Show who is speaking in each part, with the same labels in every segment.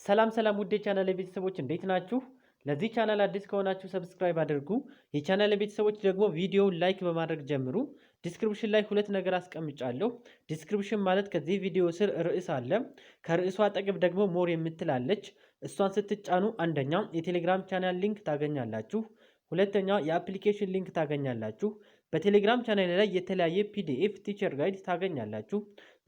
Speaker 1: ሰላም ውድ የቻናል ቤተሰቦች እንዴት ናችሁ? ለዚህ ቻናል አዲስ ከሆናችሁ ሰብስክራይብ አድርጉ። የቻናል ቤተሰቦች ደግሞ ቪዲዮውን ላይክ በማድረግ ጀምሩ። ዲስክሪፕሽን ላይ ሁለት ነገር አስቀምጫለሁ። ዲስክሪፕሽን ማለት ከዚህ ቪዲዮ ስር ርዕስ አለ። ከርዕሱ አጠገብ ደግሞ ሞር የምትላለች እሷን ስትጫኑ አንደኛ የቴሌግራም ቻናል ሊንክ ታገኛላችሁ። ሁለተኛ የአፕሊኬሽን ሊንክ ታገኛላችሁ። በቴሌግራም ቻናል ላይ የተለያየ ፒዲኤፍ ቲቸር ጋይድ ታገኛላችሁ።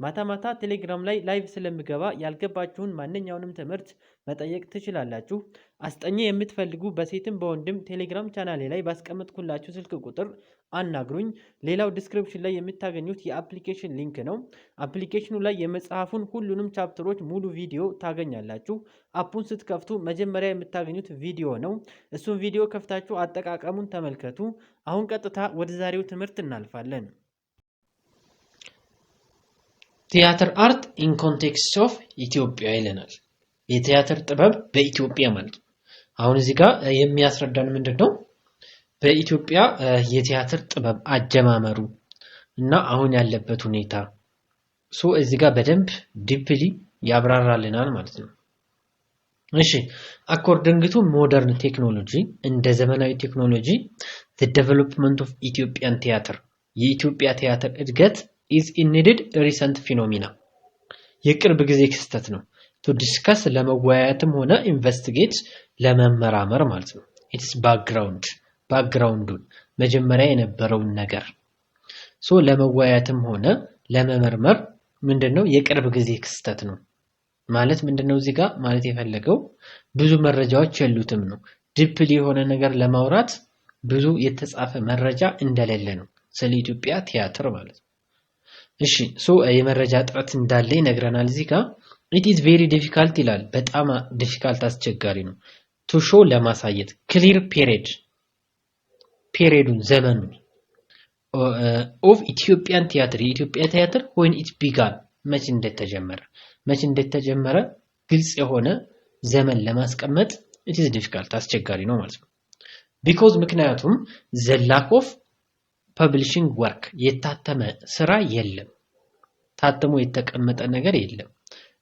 Speaker 1: ማታ ቴሌግራም ላይ ላይቭ ስለምገባ ያልገባችሁን ማንኛውንም ትምህርት መጠየቅ ትችላላችሁ። አስጠኚ የምትፈልጉ በሴትም በወንድም ቴሌግራም ቻናሌ ላይ ባስቀመጥኩላችሁ ስልክ ቁጥር አናግሩኝ። ሌላው ዲስክሪፕሽን ላይ የምታገኙት የአፕሊኬሽን ሊንክ ነው። አፕሊኬሽኑ ላይ የመጽሐፉን ሁሉንም ቻፕተሮች ሙሉ ቪዲዮ ታገኛላችሁ። አፑን ስትከፍቱ መጀመሪያ የምታገኙት ቪዲዮ ነው። እሱን ቪዲዮ ከፍታችሁ አጠቃቀሙን ተመልከቱ። አሁን ቀጥታ ወደ ዛሬው ትምህርት እናልፋለን። ቲያትር አርት ኢን ኮንቴክስት ኦፍ ኢትዮጵያ ይለናል። የቲያትር ጥበብ በኢትዮጵያ ማለት ነው። አሁን እዚህ ጋር የሚያስረዳን ምንድነው? በኢትዮጵያ የቲያትር ጥበብ አጀማመሩ እና አሁን ያለበት ሁኔታ እዚህ ጋር በደንብ ዲፕሊ ያብራራልናል ማለት ነው። እሺ አኮርዲንግ ቱ ሞደርን ቴክኖሎጂ እንደ ዘመናዊ ቴክኖሎጂ the development of Ethiopian theater የኢትዮጵያ ቲያትር እድገት is indeed recent phenomena የቅርብ ጊዜ ክስተት ነው። to discuss ለመወያየትም ሆነ investigate ለመመራመር ማለት ነው። it's backgroundን መጀመሪያ የነበረውን ነገር ለመወያየትም ሆነ ለመመርመር ምንድነው የቅርብ ጊዜ ክስተት ነው ማለት ምንድነው? እዚህ ጋር ማለት የፈለገው ብዙ መረጃዎች የሉትም ነው። ዲፕሊ የሆነ ነገር ለማውራት ብዙ የተጻፈ መረጃ እንደሌለ ነው ስለ ኢትዮጵያ ቲያትር ማለት ነው። እሺ የመረጃ እጥረት እንዳለ ይነግረናል እዚህ ጋር። it is very difficult ይላል። በጣም ዲፊካልት አስቸጋሪ ነው to show ለማሳየት clear periodን ዘመኑን of Ethiopian theater የኢትዮጵያ ቲያትር when it began መቼ እንደተጀመረ ግልጽ የሆነ ዘመን ለማስቀመጥ it is difficult አስቸጋሪ ነው ማለት ነው። because ምክንያቱም the lack of publishing work የታተመ ስራ የለም፣ ታተሞ የተቀመጠ ነገር የለም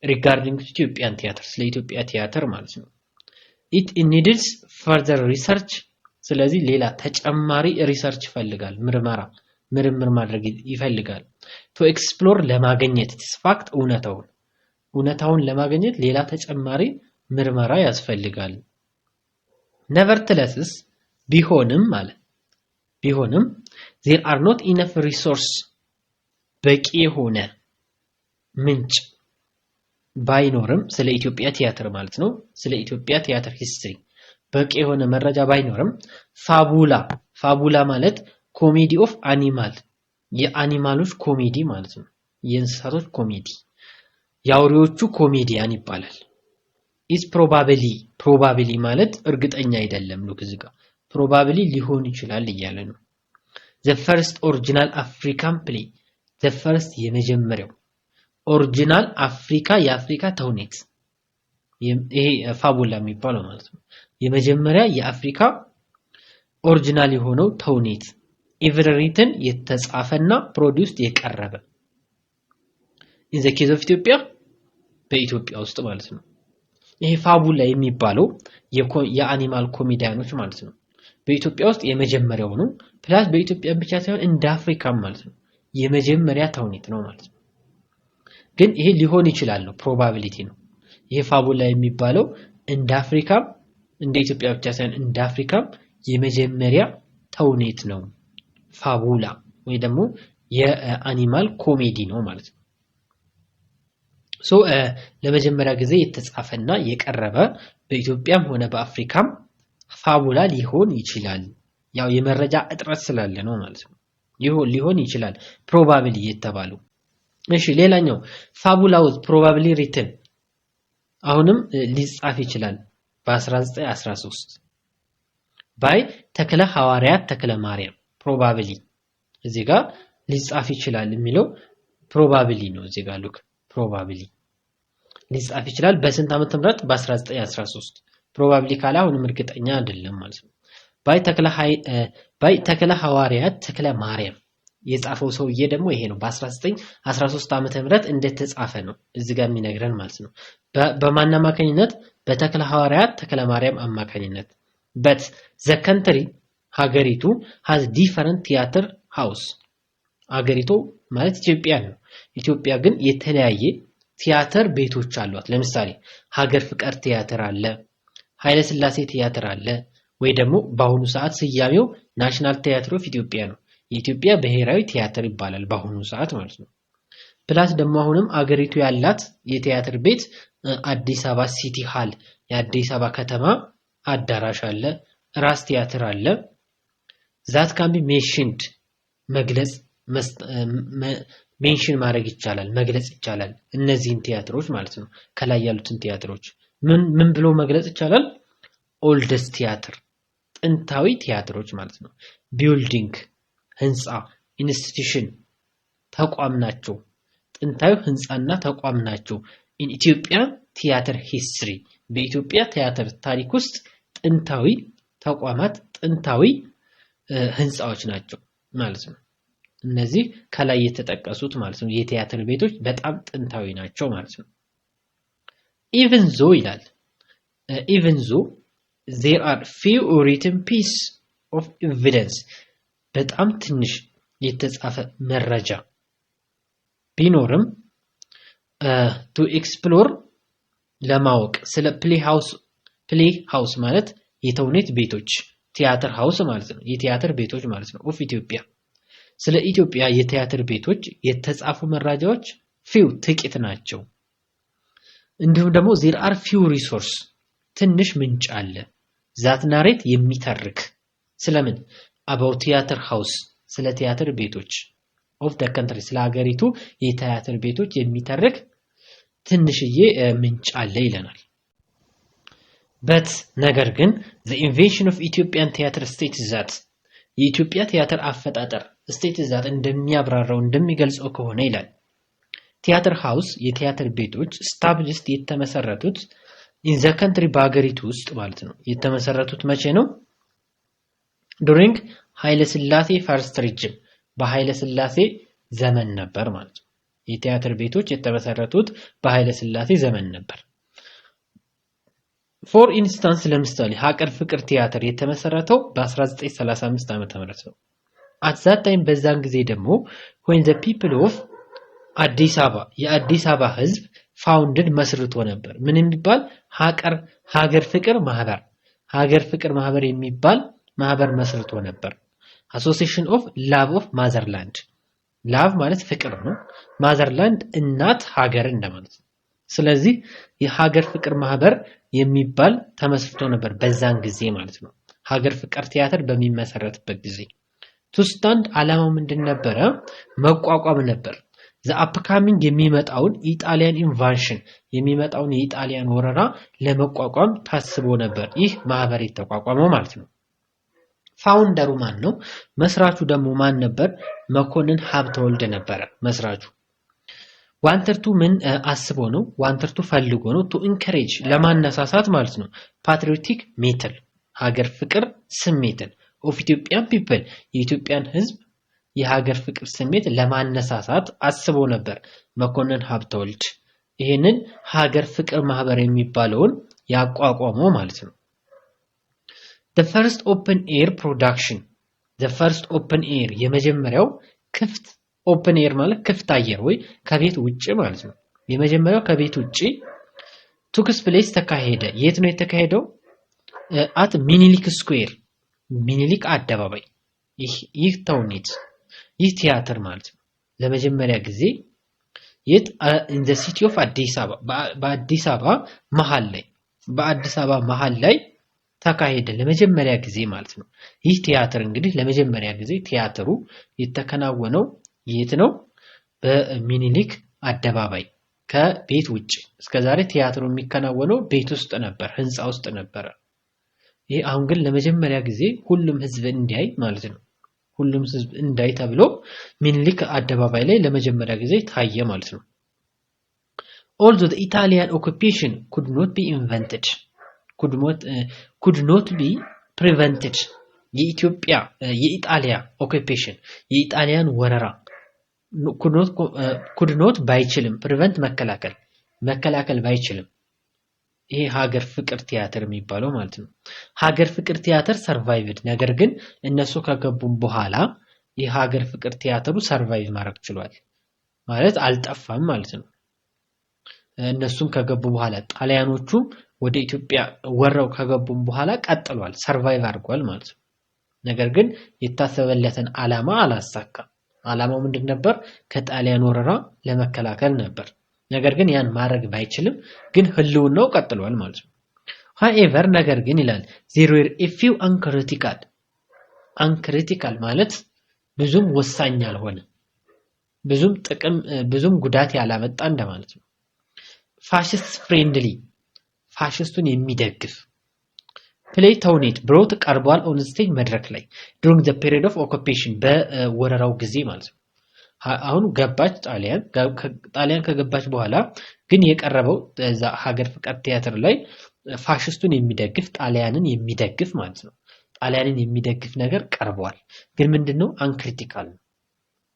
Speaker 1: regarding Ethiopian theater ስለ ኢትዮጵያ ቲያትር ማለት ነው። it needs further research ስለዚህ ሌላ ተጨማሪ ሪሰርች ይፈልጋል፣ ምርምር ማድረግ ይፈልጋል to explore ለማግኘት fact እውነታውን ለማግኘት ሌላ ተጨማሪ ምርመራ ያስፈልጋል። nevertheless ቢሆንም there are not enough resource በቂ የሆነ ምንጭ ባይኖርም ስለ ኢትዮጵያ ቲያትር ማለት ነው፣ ስለ ኢትዮጵያ ቲያትር ሂስትሪ በቂ የሆነ መረጃ ባይኖርም ፋቡላ ማለት ኮሜዲ ኦፍ አኒማል የአኒማሎች ኮሜዲ ማለት ነው፣ የእንስሳቶች ኮሜዲ የአውሬዎቹ ኮሜዲያን ይባላል። is probably ማለት እርግጠኛ አይደለም ነው። ከዚህ ጋር probably ሊሆን ይችላል እያለ ነው። the first original African play the first የመጀመሪያው ኦሪጂናል የአፍሪካ ተውኔት ይሄ ፋቡላ የሚባለው ማለት ነው። የመጀመሪያ የአፍሪካ ኦሪጂናል የሆነው ተውኔት ever written የተጻፈና ፕሮዲዩስድ የቀረበ in the case of Ethiopia በኢትዮጵያ ውስጥ ማለት ነው። ይሄ ፋቡላ የሚባለው የአኒማል ኮሜዲያኖች ማለት ነው በኢትዮጵያ ውስጥ የመጀመሪያው ነው። ፕላስ በኢትዮጵያ ብቻ ሳይሆን እንደ አፍሪካ ማለት ነው የመጀመሪያ ተውኔት ነው ማለት ነው። ግን ይሄ ሊሆን ይችላል ነው ፕሮባቢሊቲ ነው። ይሄ ፋቡላ የሚባለው እንደ አፍሪካ እንደ ኢትዮጵያ ብቻ ሳይሆን እንደ አፍሪካ የመጀመሪያ ተውኔት ነው ፋቡላ ወይ ደግሞ የአኒማል ኮሜዲ ነው ማለት ነው። ለመጀመሪያ ጊዜ የተጻፈና የቀረበ በኢትዮጵያም ሆነ በአፍሪካም ፋቡላ ሊሆን ይችላል። ያው የመረጃ እጥረት ስላለ ነው ማለት ነው። ሊሆን ይችላል ፕሮባቢሊ የተባለው። እሺ ሌላኛው ፋቡላ was probably written አሁንም ሊጻፍ ይችላል በ1913 ባይ ተክለ ሐዋርያት ተክለ ማርያም probably እዚህ ጋር ሊጻፍ ይችላል የሚለው probably ነው። እዚህ ጋር ሉክ probably ሊጻፍ ይችላል በስንት ዓመተ ምህረት? በ1913 probably ካለ አሁንም እርግጠኛ አይደለም ማለት ነው። ባይ ተክለ ሐዋርያት ተክለ ማርያም የጻፈው ሰውዬ ደግሞ ይሄ ነው በ1913 ዓመተ ምህረት እንደተጻፈ ነው እዚህ ጋር የሚነግረን ማለት ነው በማን አማካኝነት በተክለ ሐዋርያት ተክለ ማርያም አማካኝነት but the country ሀገሪቱ has different theater house ሀገሪቱ ማለት ኢትዮጵያ ነው ኢትዮጵያ ግን የተለያየ ቲያትር ቤቶች አሏት ለምሳሌ ሀገር ፍቅር ቲያትር አለ ኃይለ ሥላሴ ቲያትር አለ ወይ ደግሞ በአሁኑ ሰዓት ስያሜው ናሽናል ቲያትር ኦፍ ኢትዮጵያ ነው የኢትዮጵያ ብሔራዊ ቲያትር ይባላል በአሁኑ ሰዓት ማለት ነው ፕላስ ደግሞ አሁንም ሀገሪቱ ያላት የቲያትር ቤት አዲስ አበባ ሲቲ ሃል የአዲስ አበባ ከተማ አዳራሽ አለ ራስ ቲያትር አለ that can be mentioned መግለጽ ሜንሽን ማድረግ ይቻላል መግለጽ ይቻላል እነዚህን ቲያትሮች ማለት ነው ከላይ ያሉትን ቲያትሮች ምን ብሎ መግለጽ ይቻላል ኦልደስት ቲያትር ጥንታዊ ቲያትሮች ማለት ነው ቢልዲንግ ህንጻ ኢንስቲትዩሽን ተቋም ናቸው ጥንታዊ ህንጻና ተቋም ናቸው in ኢትዮጵያ ቲያትር ሂስትሪ በኢትዮጵያ ቲያትር ታሪክ ውስጥ ጥንታዊ ተቋማት ጥንታዊ ህንጻዎች ናቸው ማለት ነው እነዚህ ከላይ የተጠቀሱት ማለት ነው የቲያትር ቤቶች በጣም ጥንታዊ ናቸው ማለት ነው even though ይላል even though there are few written piece of evidence በጣም ትንሽ የተጻፈ መረጃ ቢኖርም to explore ለማወቅ ስለ play house ማለት የተውኔት ቤቶች ቲያትር ሃውስ ማለት ነው የቲያትር ቤቶች ማለት ነው ኦፍ ኢትዮጵያ ስለ ኢትዮጵያ የቲያትር ቤቶች የተጻፉ መረጃዎች few ጥቂት ናቸው እንዲሁም ደግሞ there are few resource ትንሽ ምንጭ አለ that narrate የሚተርክ ስለምን about theater house ስለ ቲያትር ቤቶች of the country ስለ ሀገሪቱ የቲያትር ቤቶች የሚተርክ ትንሽዬ ምንጭ አለ ይለናል but ነገር ግን the invention of Ethiopian theater states that የኢትዮጵያ ቲያትር አፈጣጠር states that እንደሚያብራራው እንደሚገልጸው ከሆነ ይላል ቲያትር ሃውስ የቲያትር ቤቶች established የተመሰረቱት in the country በአገሪቱ ውስጥ ማለት ነው የተመሰረቱት መቼ ነው during ኃይለ ሥላሴ first regime በኃይለ ሥላሴ ዘመን ነበር ማለት ነው የቲያትር ቤቶች የተመሰረቱት በኃይለ ሥላሴ ዘመን ነበር for instance ለምሳሌ ሀገር ፍቅር ቲያትር የተመሰረተው በ1935 ዓመተ ምህረት ነው at that time በዛን ጊዜ ደግሞ when the people of አዲስ አበባ የአዲስ አበባ ህዝብ founded መስርቶ ነበር ምን የሚባል ሀገር ፍቅር ማህበር የሚባል ማህበር መስርቶ ነበር association of love of motherland love ማለት ፍቅር ነው motherland እናት ሀገር እንደማለት ነው ስለዚህ የሀገር ፍቅር ማህበር የሚባል ተመስርቶ ነበር በዛን ጊዜ ማለት ነው ሀገር ፍቅር ቲያትር በሚመሰረትበት ጊዜ to stand ዓላማው ምንድን ነበር መቋቋም ነበር the upcoming የሚመጣውን ኢጣሊያን ኢንቫንሽን የሚመጣውን የኢጣሊያን ወረራ ለመቋቋም ታስቦ ነበር ይህ ማህበር የተቋቋመው ማለት ነው ፋውንደሩ ማን ነው መስራቹ ደግሞ ማን ነበር መኮንን ሀብተወልድ ነበር መስራቹ ዋንተርቱ ምን አስቦ ነው ዋንተርቱ ፈልጎ ነው to encourage ለማነሳሳት ማለት ነው patriotic metal ሀገር ፍቅር ስሜትን of Ethiopian people የኢትዮጵያን ህዝብ የሀገር ፍቅር ስሜት ለማነሳሳት አስቦ ነበር መኮንን ሀብተወልድ ይሄንን ሀገር ፍቅር ማህበር የሚባለውን ያቋቋመው ማለት ነው the first open air production the first open air የመጀመሪያው ክፍት open air ማለት ክፍት አየር ወይ ከቤት ውጪ ማለት ነው የመጀመሪያው ከቤት ውጪ took place ተካሄደ የት ነው የተካሄደው at ሚኒሊክ ስኩዌር ሚኒሊክ አደባባይ ይህ ተውኔት ይህ ቲያትር ማለት ነው ለመጀመሪያ ጊዜ የት in the city of አዲስ አበባ በአዲስ አበባ መሃል ላይ ተካሄደ ለመጀመሪያ ጊዜ ማለት ነው ይህ ቲያትር እንግዲህ ለመጀመሪያ ጊዜ ቲያትሩ የተከናወነው የት ነው በሚኒሊክ አደባባይ ከቤት ውጪ እስከዛሬ ቲያትሩ የሚከናወነው ቤት ውስጥ ነበር ህንጻ ውስጥ ነበር ይሄ አሁን ግን ለመጀመሪያ ጊዜ ሁሉም ህዝብ እንዲያይ ማለት ነው ሁሉም ህዝብ እንዳይ ተብሎ ሚኒሊክ አደባባይ ላይ ለመጀመሪያ ጊዜ ታየ ማለት ነው although the Italian occupation could not be prevented የኢትዮጵያ የኢጣሊያ ኦኩፔሽን የኢጣሊያን ወረራ ኩድኖት ባይችልም ፕሪቨንት መከላከል ባይችልም ይሄ ሀገር ፍቅር ቲያትር የሚባለው ማለት ነው። ሀገር ፍቅር ቲያትር ሰርቫይቭድ ነገር ግን እነሱ ከገቡም በኋላ የሀገር ፍቅር ቲያትሩ ሰርቫይቭ ማድረግ ችሏል ማለት አልጠፋም ማለት ነው። እነሱም ከገቡ በኋላ ጣሊያኖቹም ወደ ኢትዮጵያ ወረው ከገቡም በኋላ ቀጥሏል ሰርቫይቭ አድርጓል ማለት ነው። ነገር ግን የታሰበለትን ዓላማ አላሳካም። ዓላማው ምንድን ነበር? ከጣሊያን ወረራ ለመከላከል ነበር። ነገር ግን ያን ማድረግ ባይችልም ግን ህልውናው ቀጥሏል ማለት ነው። however ነገር ግን ይላል there were a few uncritical ማለት ብዙም ወሳኝ ያልሆነ ብዙም ጉዳት ያላመጣ እንደማለት ነው። ፋሺስት ፍሬንድሊ ፋሺስቱን የሚደግፍ ፕሌይ ተውኔት ብሮት ቀርቧል ኦን ስቴጅ መድረክ ላይ during the period of occupation በወረራው ጊዜ ማለት ነው። አሁን ገባች ጣሊያን ከገባች በኋላ ግን የቀረበው እዛ ሀገር ፍቅር ቲያትር ላይ ፋሺስቱን የሚደግፍ ጣሊያንን የሚደግፍ ማለት ነው። ጣሊያንን የሚደግፍ ነገር ቀርቧል። ግን ምንድነው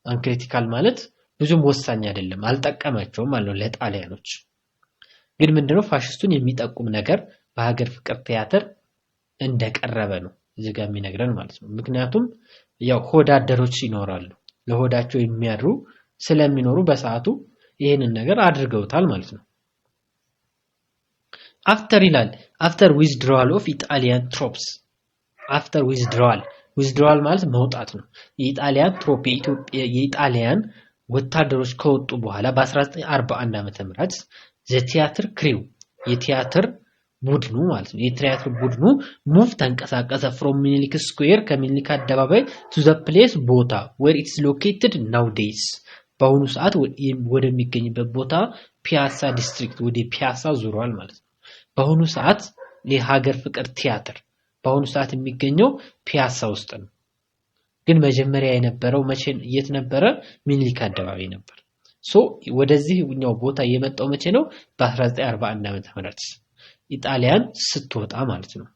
Speaker 1: አንክሪቲካል ማለት ብዙም ወሳኝ አይደለም አልጠቀማቸውም ማለት ነው ለጣሊያኖች። ግን ምንድነው ፋሺስቱን የሚጠቁም ነገር በሀገር ፍቅር ቲያትር እንደቀረበ ነው እዚህ ጋር የሚነግረን ማለት ነው። ምክንያቱም ያው ሆዳደሮች ይኖራሉ ለሆዳቸው የሚያድሩ ስለሚኖሩ በሰዓቱ ይሄንን ነገር አድርገውታል ማለት ነው። after withdrawal of Italian troops after withdrawal ማለት መውጣት ነው። የኢጣሊያን ትሮፕ የኢጣሊያን ወታደሮች ከወጡ በኋላ በ1941 ዓመተ ምህረት ዘቲያትር ክሪው የቲያትር ቡድኑ ማለት ነው የቲያትር ቡድኑ ሙቭ ተንቀሳቀሰ from ሚኒሊክ ስኩዌር ከሚኒሊክ አደባባይ to the place ቦታ where it's located nowadays በአሁኑ ሰዓት ወደሚገኝበት ቦታ ፒያሳ ዲስትሪክት ወደ ፒያሳ ዙሯል ማለት ነው። በአሁኑ ሰዓት የሀገር ፍቅር ቲያትር በአሁኑ ሰዓት የሚገኘው ፒያሳ ውስጥ ነው። ግን መጀመሪያ የነበረው የት ነበረ? ሚኒሊክ አደባባይ ነበር። ወደዚህኛው ቦታ የመጣው መቼ ነው? በ1941 ዓመተ ምህረት ኢጣሊያን ስትወጣ ማለት ነው።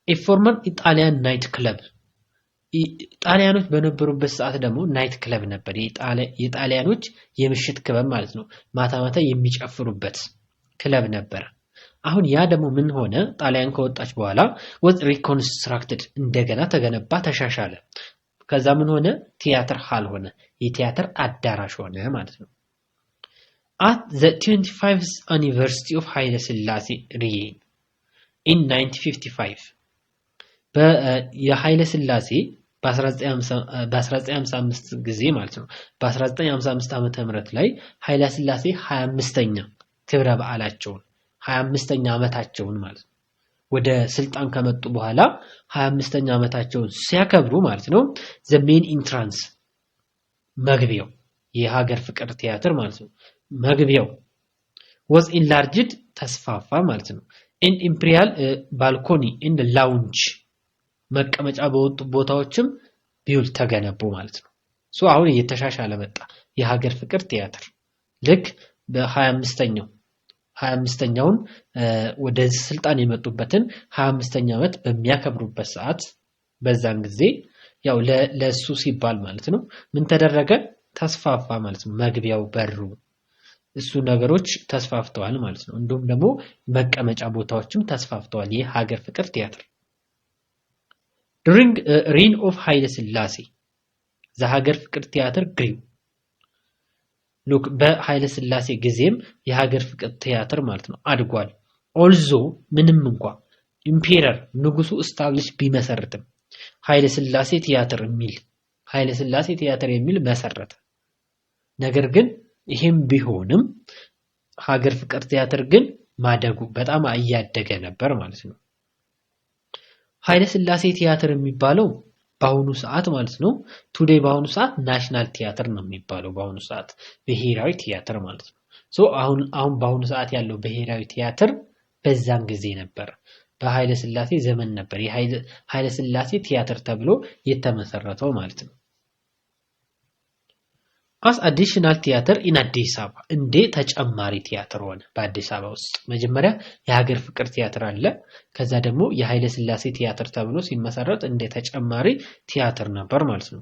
Speaker 1: ኢንፎርማል ኢጣሊያን ናይት ክለብ ጣሊያኖች በነበሩበት ሰዓት ደግሞ ናይት ክለብ ነበር። የጣሊያኖች የምሽት ክለብ ማለት ነው። ማታ የሚጨፍሩበት ክለብ ነበር። አሁን ያ ደግሞ ምን ሆነ? ጣሊያን ከወጣች በኋላ was reconstructed እንደገና ተገነባ ተሻሻለ። ከዛ ምን ሆነ? ቲያትር ሃል ሆነ። የቲያትር አዳራሽ ሆነ ማለት ነው። at the 25th anniversary of ኃይለ ሥላሴ reign in 1955 የኃይለ ሥላሴ በ1955 ጊዜ ማለት ነው። በ1955 ዓመተ ምህረት ላይ ኃይለ ሥላሴ 25ኛ ክብረ በዓላቸውን 25ኛ ዓመታቸውን ማለት ነው ወደ ስልጣን ከመጡ በኋላ 25ኛ ዓመታቸውን ሲያከብሩ ማለት ነው። the main entrance መግቢያው የሀገር ፍቅር ቲያትር ማለት ነው መግቢያው was enlarged ተስፋፋ ማለት ነው። in imperial balcony in the lounge መቀመጫ በወጡ ቦታዎችም ቢውል ተገነቡ ማለት ነው። አሁን እየተሻሻለ መጣ የሀገር ፍቅር ቲያትር ልክ በ25ኛውን ወደ ስልጣን የመጡበትን 25ኛ ዓመት በሚያከብሩበት ሰዓት በዛን ጊዜ ያው ለሱ ሲባል ማለት ነው ምን ተደረገ? ተስፋፋ ማለት ነው። መግቢያው በሩ እሱ ነገሮች ተስፋፍተዋል ማለት ነው። እንዲሁም ደግሞ መቀመጫ ቦታዎችም ተስፋፍተዋል። ይህ ሀገር ፍቅር ቲያትር during reign of ኃይለ ሥላሴ ዘሀገር ፍቅር ቲያትር ግሪው ሉክ በኃይለ ሥላሴ ጊዜም የሀገር ፍቅር ቲያትር ማለት ነው አድጓል። ኦልዞ ምንም እንኳን ኢምፔረር ንጉሱ ስታብሊሽ ቢመሰርትም ኃይለ ሥላሴ ቲያትር የሚል መሰረተ። ነገር ግን ይሄም ቢሆንም ሀገር ፍቅር ቲያትር ግን ማደጉ በጣም እያደገ ነበር ማለት ነው። ኃይለ ሥላሴ ቲያትር የሚባለው በአሁኑ ሰዓት ማለት ነው ቱዴይ በአሁኑ ሰዓት ናሽናል ቲያትር ነው የሚባለው። በአሁኑ ሰዓት ብሔራዊ ቲያትር ማለት ነው። አሁን በአሁኑ ሰዓት ያለው ብሔራዊ ቲያትር በዛን ጊዜ ነበር። በኃይለ ሥላሴ ዘመን ነበር የኃይለ ሥላሴ ቲያትር ተብሎ የተመሰረተው ማለት ነው። as additional theater in አዲስ አበባ እንዴ ተጨማሪ ቲያትር ሆነ በአዲስ አበባ ውስጥ መጀመሪያ የሀገር ፍቅር ቲያትር አለ ከዛ ደግሞ የኃይለ ሥላሴ ቲያትር ተብሎ ሲመሰረት እንደ ተጨማሪ ቲያትር ነበር ማለት ነው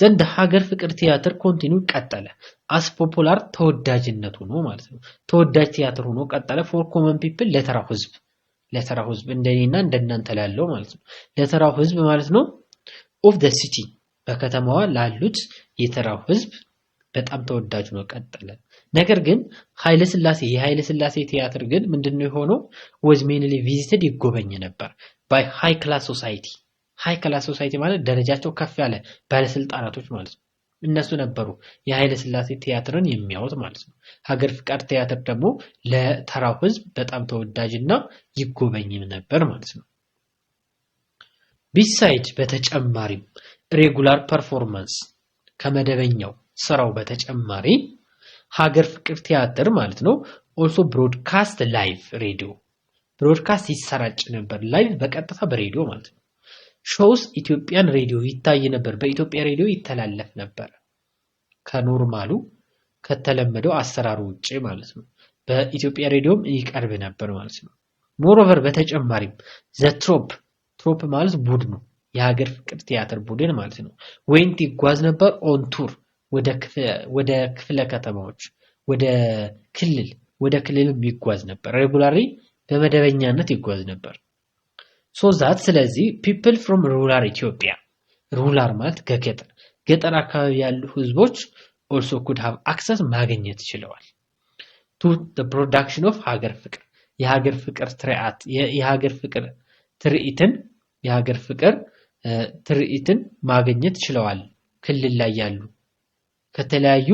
Speaker 1: ዘንድ ሀገር ፍቅር ቲያትር ኮንቲኒው ቀጠለ as popular ተወዳጅነቱ ነው ማለት ነው ተወዳጅ ቲያትር ሆኖ ቀጠለ for common people ለተራው ህዝብ እንደኔና እንደናንተ ላለው ማለት ነው ለተራው ህዝብ ማለት ነው of the city በከተማዋ ላሉት የተራው ህዝብ በጣም ተወዳጅ ነው ቀጠለ ነገር ግን የኃይለ ሥላሴ ቲያትር ግን ምንድነው የሆነው was mainly visited ይጎበኝ ነበር by high class society ማለት ደረጃቸው ከፍ ያለ ባለስልጣናቶች ማለት ነው እነሱ ነበሩ የኃይለ ሥላሴ ቲያትርን የሚያዩት ማለት ነው ሀገር ፍቅር ቲያትር ደግሞ ለተራው ህዝብ በጣም ተወዳጅና ይጎበኝም ነበር ማለት ነው besides በተጨማሪም regular performance ከመደበኛው ስራው በተጨማሪ ሀገር ፍቅር ቲያትር ማለት ነው also broadcast live radio broadcast ይሰራጭ ነበር live በቀጥታ በሬዲዮ ማለት ነው shows ኢትዮጵያን ሬዲዮ ይታይ ነበር በኢትዮጵያ ሬዲዮ ይተላለፍ ነበር ከኖርማሉ ከተለመደው አሰራሩ ውጪ ማለት ነው በኢትዮጵያ ሬዲዮም ይቀርብ ነበር ማለት ነው moreover በተጨማሪም the trope ማለት ቡድኑ የሀገር ፍቅር ቲያትር ቡድን ማለት ነው went ይጓዝ ነበር on tour ወደ ክፍለ ከተማዎች ወደ ክልል ይጓዝ ነበር regularly በመደበኛነት ይጓዝ ነበር so that ስለዚህ people from rural Ethiopia rural ማለት ገጠር አካባቢ ያሉ ህዝቦች also could have access ማግኘት ይችላል to the production of የሀገር ፍቅር ትርኢትን ማግኘት ይችላል ክልል ላይ ያሉ ከተለያዩ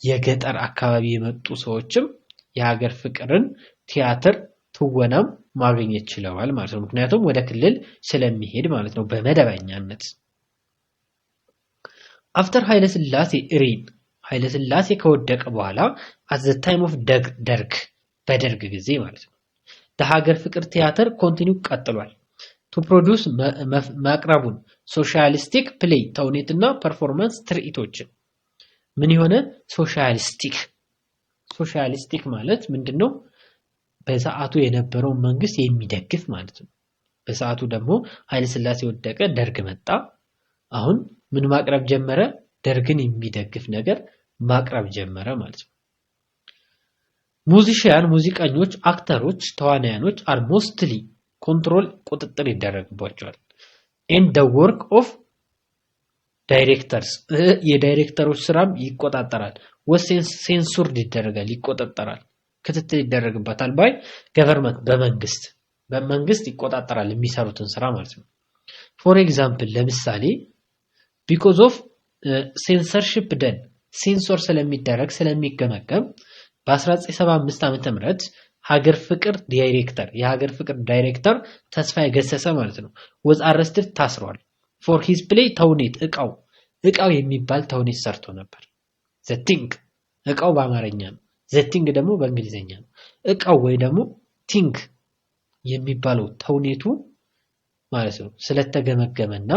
Speaker 1: የገጠር አካባቢ የመጡ ሰዎችም የሀገር ፍቅርን ቲያትር ትወናም ማግኘት ይችላል ማለት ነው ምክንያቱም ወደ ክልል ስለሚሄድ ማለት ነው በመደበኛነት after ኃይለ ሥላሴ ከወደቀ በኋላ at the time of በደርግ ጊዜ ማለት ነው የሀገር ፍቅር ቲያትር ኮንቲኒው ቀጥሏል to produce ማቅረቡን ሶሻሊስቲክ ፕሌይ ተውኔትና ፐርፎርማንስ ትርኢቶችን ምን የሆነ ሶሻሊስቲክ ማለት ምንድነው በሰዓቱ የነበረው መንግስት የሚደግፍ ማለት ነው በሰዓቱ ደግሞ ኃይለ ሥላሴ ወደቀ ደርግ መጣ አሁን ምን ማቅረብ ጀመረ ደርግን የሚደግፍ ነገር ማቅረብ ጀመረ ማለት ነው ሙዚቀኞች አክተሮች ተዋናያኖች are mostly control ቁጥጥር ይደረግባቸዋል and the work of directors የዳይሬክተሮች ስራም ይቆጣጠራል ሴንሱርድ ይቆጣጠራል ክትትል ይደረግበታል ባይ ገቨርንመንት በመንግስት ይቆጣጠራል የሚሰሩትን ስራ ማለት ነው for example ለምሳሌ because of censorship ሴንሶር ስለሚገመገም በ1975 ዓመተ ምህረት የሀገር ፍቅር ዳይሬክተር ተስፋዬ ገሰሰ ማለት ነው was arrested ታስሯል for his play ተውኔት እቃው የሚባል ተውኔት ሰርቶ ነበር the thing እቃው በአማርኛ ነው the thing ደግሞ በእንግሊዘኛ ነው እቃው ወይ ደግሞ thing የሚባለው ተውኔቱ ማለት ነው ስለተገመገመና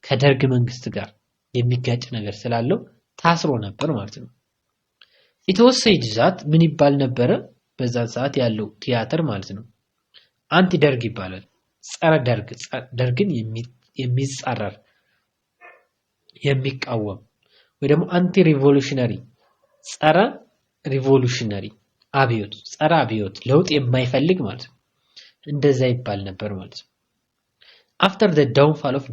Speaker 1: ከደርግ መንግስት ጋር የሚጋጭ ነገር ስላለው ታስሮ ነበር ማለት ነው ኢትዮሰይድ ዛት ምን ይባል ነበር በዛ ሰዓት ያለው ቲያትር ማለት ነው አንቲ ደርግ ይባላል ጸረ ደርግን የሚጻረር የሚቃወም ወይ ደግሞ አንቲ ሪቮሉሽነሪ ጸረ አብዮት ለውጥ የማይፈልግ ማለት ነው እንደዛ ይባል ነበር ማለት ነው after the downfall of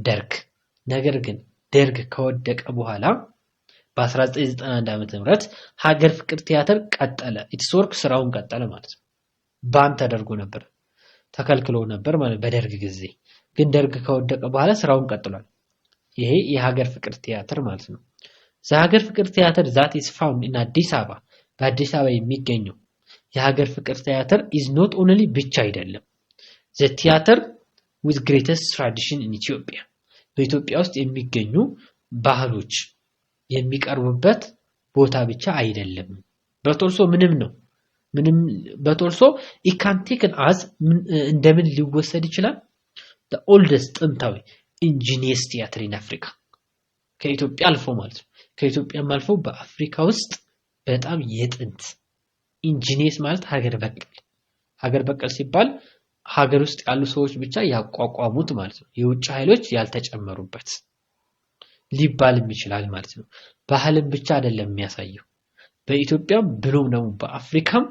Speaker 1: ነገር ግን ደርግ ከወደቀ በኋላ በ1991 ዓመተ ምህረት ሀገር ፍቅር ቲያትር ቀጠለ ኢትስ ወርክ ስራውን ቀጠለ ማለት ነው ባን ተደርጎ ነበር ተከልክሎ ነበር ማለት በደርግ ጊዜ ግን ደርግ ከወደቀ በኋላ ስራውን ቀጥሏል ይሄ የሀገር ፍቅር ቲያትር ማለት ነው የሀገር ፍቅር ቲያትር that is found in አዲስ አበባ በአዲስ አበባ የሚገኘው የሀገር ፍቅር ቲያትር is not only ብቻ አይደለም the theater with greatest tradition in Ethiopia በኢትዮጵያ ውስጥ የሚገኙ ባህሎች የሚቀርቡበት ቦታ ብቻ አይደለም በቶልሶ በቶልሶ it can taken as እንደምን ሊወሰድ ይችላል the oldest ጥንታዊ ingenious theater in Africa ከኢትዮጵያ አልፎ ማለት ነው ከኢትዮጵያም አልፎ በአፍሪካ ውስጥ በጣም የጥንት ኢንጂነስ ማለት ሀገር በቀል ሲባል ሀገር ውስጥ ያሉ ሰዎች ብቻ ያቋቋሙት ማለት ነው የውጭ ኃይሎች ያልተጨመሩበት ሊባልም ይችላል ማለት ነው ባህልም ብቻ አይደለም የሚያሳየው በኢትዮጵያም ብሎም ነው በአፍሪካም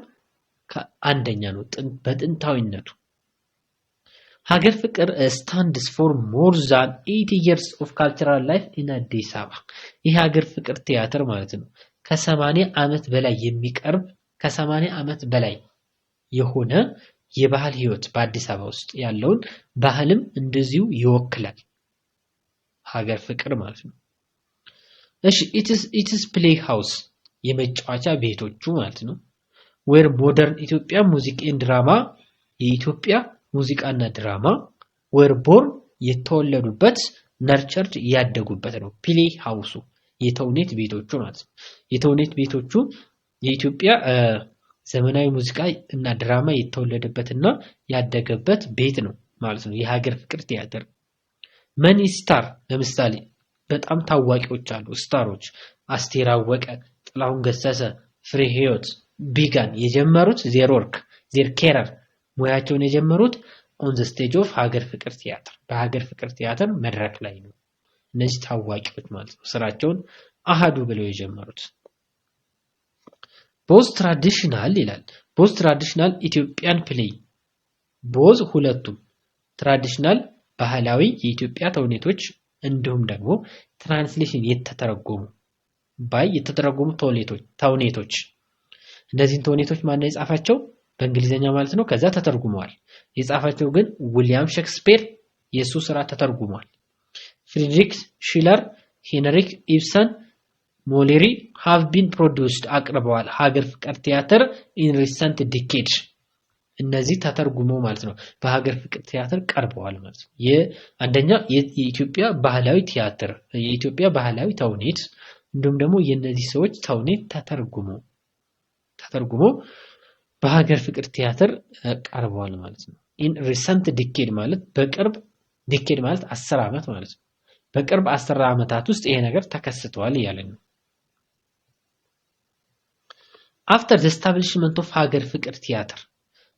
Speaker 1: ከአንደኛ ነው በጥንታዊነቱ ሀገር ፍቅር stands for more than 80 years of cultural life in Addis Ababa ይህ ሀገር ፍቅር ቲያትር ማለት ነው ከ80 ዓመት በላይ የሚቀርብ ከ80 ዓመት በላይ የሆነ የባህል ህይወት በአዲስ አበባ ውስጥ ያለውን ባህልም እንደዚሁ ይወክላል ሀገር ፍቅር ማለት ነው እሺ it is play house የመጫወቻ ቤቶቹ ማለት ነው where modern ኢትዮጵያ ሙዚክ and drama የኢትዮጵያ ሙዚቃና ድራማ were born የተወለዱበት nurtured ያደጉበት ነው play house የተውኔት ቤቶቹ ማለት ነው የተውኔት ቤቶቹ የኢትዮጵያ ዘመናዊ ሙዚቃ እና ድራማ የተወለደበትና ያደገበት ቤት ነው ማለት ነው የሀገር ፍቅር ቲያትር many star ለምሳሌ በጣም ታዋቂዎች አሉ ስታሮች አስቴር አወቀ ጥላሁን ገሰሰ ፍሬ ህይወት ቢጋን የጀመሩት their career ሙያቸውን የጀመሩት on the stage of ሀገር ፍቅር ቲያትር በሀገር ፍቅር ቲያትር መድረክ ላይ ነው እነዚህ ታዋቂዎች ማለት ነው ስራቸውን አሃዱ ብለው የጀመሩት both traditional ይላል both traditional ኢትዮጵያን play both ሁለቱም traditional ባህላዊ የኢትዮጵያ ተውኔቶች እንዲሁም ደግሞ ትራንስሌሽን የተተረጎሙ ተውኔቶች እነዚህን ተውኔቶች ማን ነው የጻፋቸው በእንግሊዘኛ ማለት ነው ከዛ ተተርጉመዋል የጻፋቸው ግን ዊሊያም ሼክስፒር የሱ ስራ ተተርጉሟል ፍሪድሪክ ሺለር ሄንሪክ ኢብሰን ሞሌሪ have been produced አቅርበዋል ሀገር ፍቅር ቲያትር in recent decades እነዚህ ተተርጉመው ማለት ነው በሀገር ፍቅር ቲያትር ቀርበዋል ማለት ነው የአንደኛ የኢትዮጵያ ባህላዊ ቲያትር የኢትዮጵያ ባህላዊ ተውኔት እንዲሁም ደግሞ የነዚህ ሰዎች ተውኔት ተተርጉሞ በሀገር ፍቅር ቲያትር ቀርበዋል ማለት ነው in recent decade ማለት በቅርብ decade ማለት 10 ዓመት ማለት ነው በቅርብ 10 ዓመታት ውስጥ ይሄ ነገር ተከስቷል ያለን ነው after the establishment of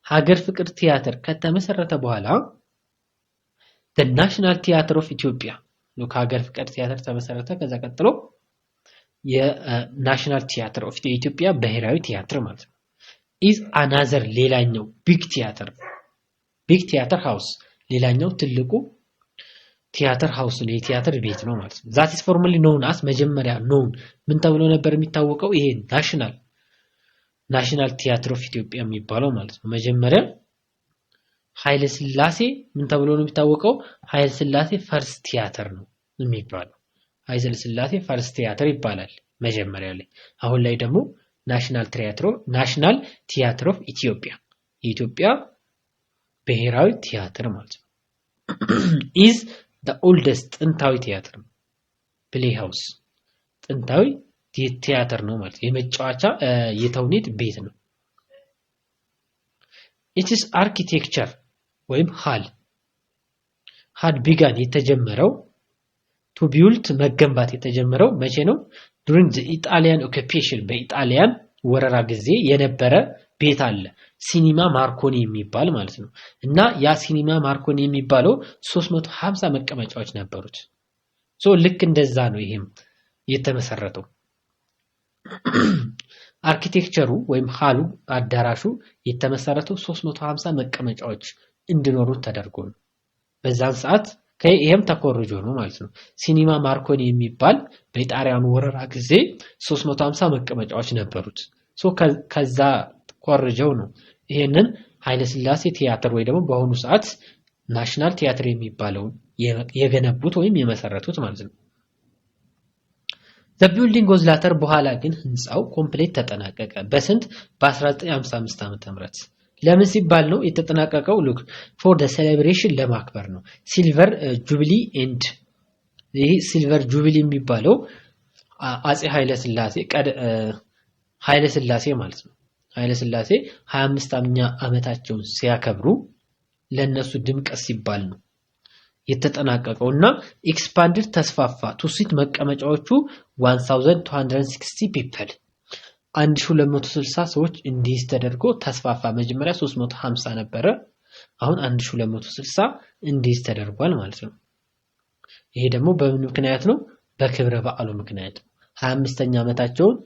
Speaker 1: ሀገር ፍቅር ቲያትር ከተመሰረተ በኋላ the national theater of Ethiopia ነው ከሀገር ፍቅር ቲያትር ተመሰረተ ከዛ ቀጥሎ የናሽናል ቲያትር ኦፍ ኢትዮጵያ ብሔራዊ ቲያትር ማለት ነው is another ሌላኛው ቢግ ቲያትር ሃውስ ሌላኛው ትልቁ ቲያትር ሃውስ ነው የቲያትር ቤት ነው ማለት ነው that is formally known as መጀመሪያ known ምን ተብሎ ነበር የሚታወቀው ይሄ ናሽናል ቲያትር ኦፍ ኢትዮጵያ የሚባለው ማለት ነው መጀመሪያ ኃይለ ሥላሴ ምን ተብሎ ነው የሚታወቀው ኃይለ ሥላሴ ፈርስት ቲያትር ነው የሚባለው ኃይለ ሥላሴ ፈርስት ቲያትር ይባላል መጀመሪያ ላይ አሁን ላይ ደግሞ ናሽናል ቲያትር ኦፍ ኢትዮጵያ የኢትዮጵያ ብሔራዊ ቲያትር ማለት ነው is the oldest ጥንታዊ ቲያትር play house ጥንታዊ ቲያትር ነው ማለት የመጫወቻ የተውኔት ቤት ነው it is architecture ወይም had begun የተጀመረው to build መገንባት የተጀመረው መቼ ነው during the Italian occupation በኢጣሊያን ወረራ ጊዜ የነበረ ቤት አለ ሲኒማ ማርኮኒ የሚባል ማለት ነው እና ያ ሲኒማ ማርኮኒ የሚባለው 350 መቀመጫዎች ነበሩት ልክ እንደዛ ነው ይሄም የተመሰረተው አርኪቴክቸሩ ወይም ሃሉ አዳራሹ የተመሰረተው 350 መቀመጫዎች እንዲኖሩት ተደርጎ ነው በዛን ሰዓት ይሄም ተኮርጆ ነው ማለት ነው ሲኒማ ማርኮኒ የሚባል በኢጣሊያን ወረራ ጊዜ 350 መቀመጫዎች ነበሩት ከዛ ኮርጆው ነው ይሄንን ኃይለ ሥላሴ ቲያትር ወይ ደግሞ በአሁኑ ሰዓት ናሽናል ቲያትር የሚባለው የገነቡት ወይም የመሰረቱት ማለት ነው the building was later በኋላ ግን ህንጻው ኮምፕሊት ተጠናቀቀ በስንት በ1955 ዓመተ ምህረት ለምን ሲባል ነው የተጠናቀቀው look for the celebration ለማክበር ነው silver jubilee and ይሄ silver jubilee የሚባለው አጼ ኃይለ ሥላሴ ማለት ነው ኃይለ ሥላሴ 25ኛ ዓመታቸውን ሲያከብሩ ለነሱ ድምቀት ሲባል ነው የተጠናቀቀውና ኤክስፓንድድ ተስፋፋ ቱ ሲት መቀመጫዎቹ 1260 people 1260 ሰዎች እንዲይዝ ተደርጎ ተስፋፋ። መጀመሪያ 350 ነበረ፣ አሁን 1260 እንዲይዝ ተደርጓል ማለት ነው። ይሄ ደግሞ በምን ምክንያት ነው? በክብረ በዓሉ ምክንያት 25ኛ ዓመታቸውን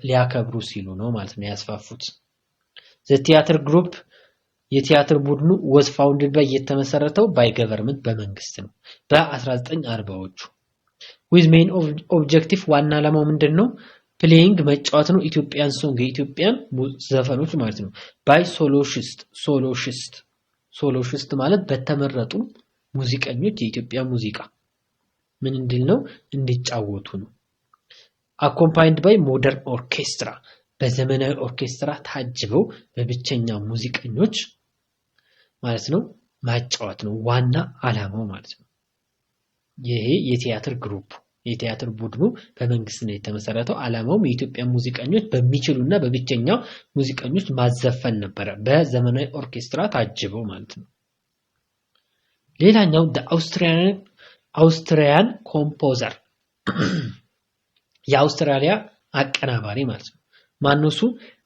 Speaker 1: ሊያከብሩ ሲሉ ነው ማለት ነው ያስፋፉት። ዘ ቲያትር ግሩፕ የቲያትር ቡድኑ was founded by የተመሰረተው by government በመንግስት ነው በ1940ዎቹ with main objective ዋና ዓላማው ምንድነው? playing መጫወት ነው ኢትዮጵያን ሶንግ የኢትዮጵያን ዘፈኖች ማለት ነው by soloist ማለት በተመረጡ ሙዚቀኞች የኢትዮጵያ ሙዚቃ ምን እንዲል ነው እንዲጫወቱ ነው። accompanied by modern orchestra በዘመናዊ ኦርኬስትራ ታጅበው በብቸኛ ሙዚቀኞች ማለት ነው ማጫወት ነው ዋና ዓላማው ማለት ነው። ይሄ የቲያትር ግሩፕ የቲያትር ቡድኑ በመንግስት ነው የተመሰረተው። ዓላማውም የኢትዮጵያ ሙዚቀኞች በሚችሉና በብቸኛ ሙዚቀኞች ማዘፈን ነበር በዘመናዊ ኦርኬስትራ ታጅበው ማለት ነው። ሌላኛው አውስትሪያን ኮምፖዘር የአውስትራሊያ አቀናባሪ ማለት ነው። ማንሱ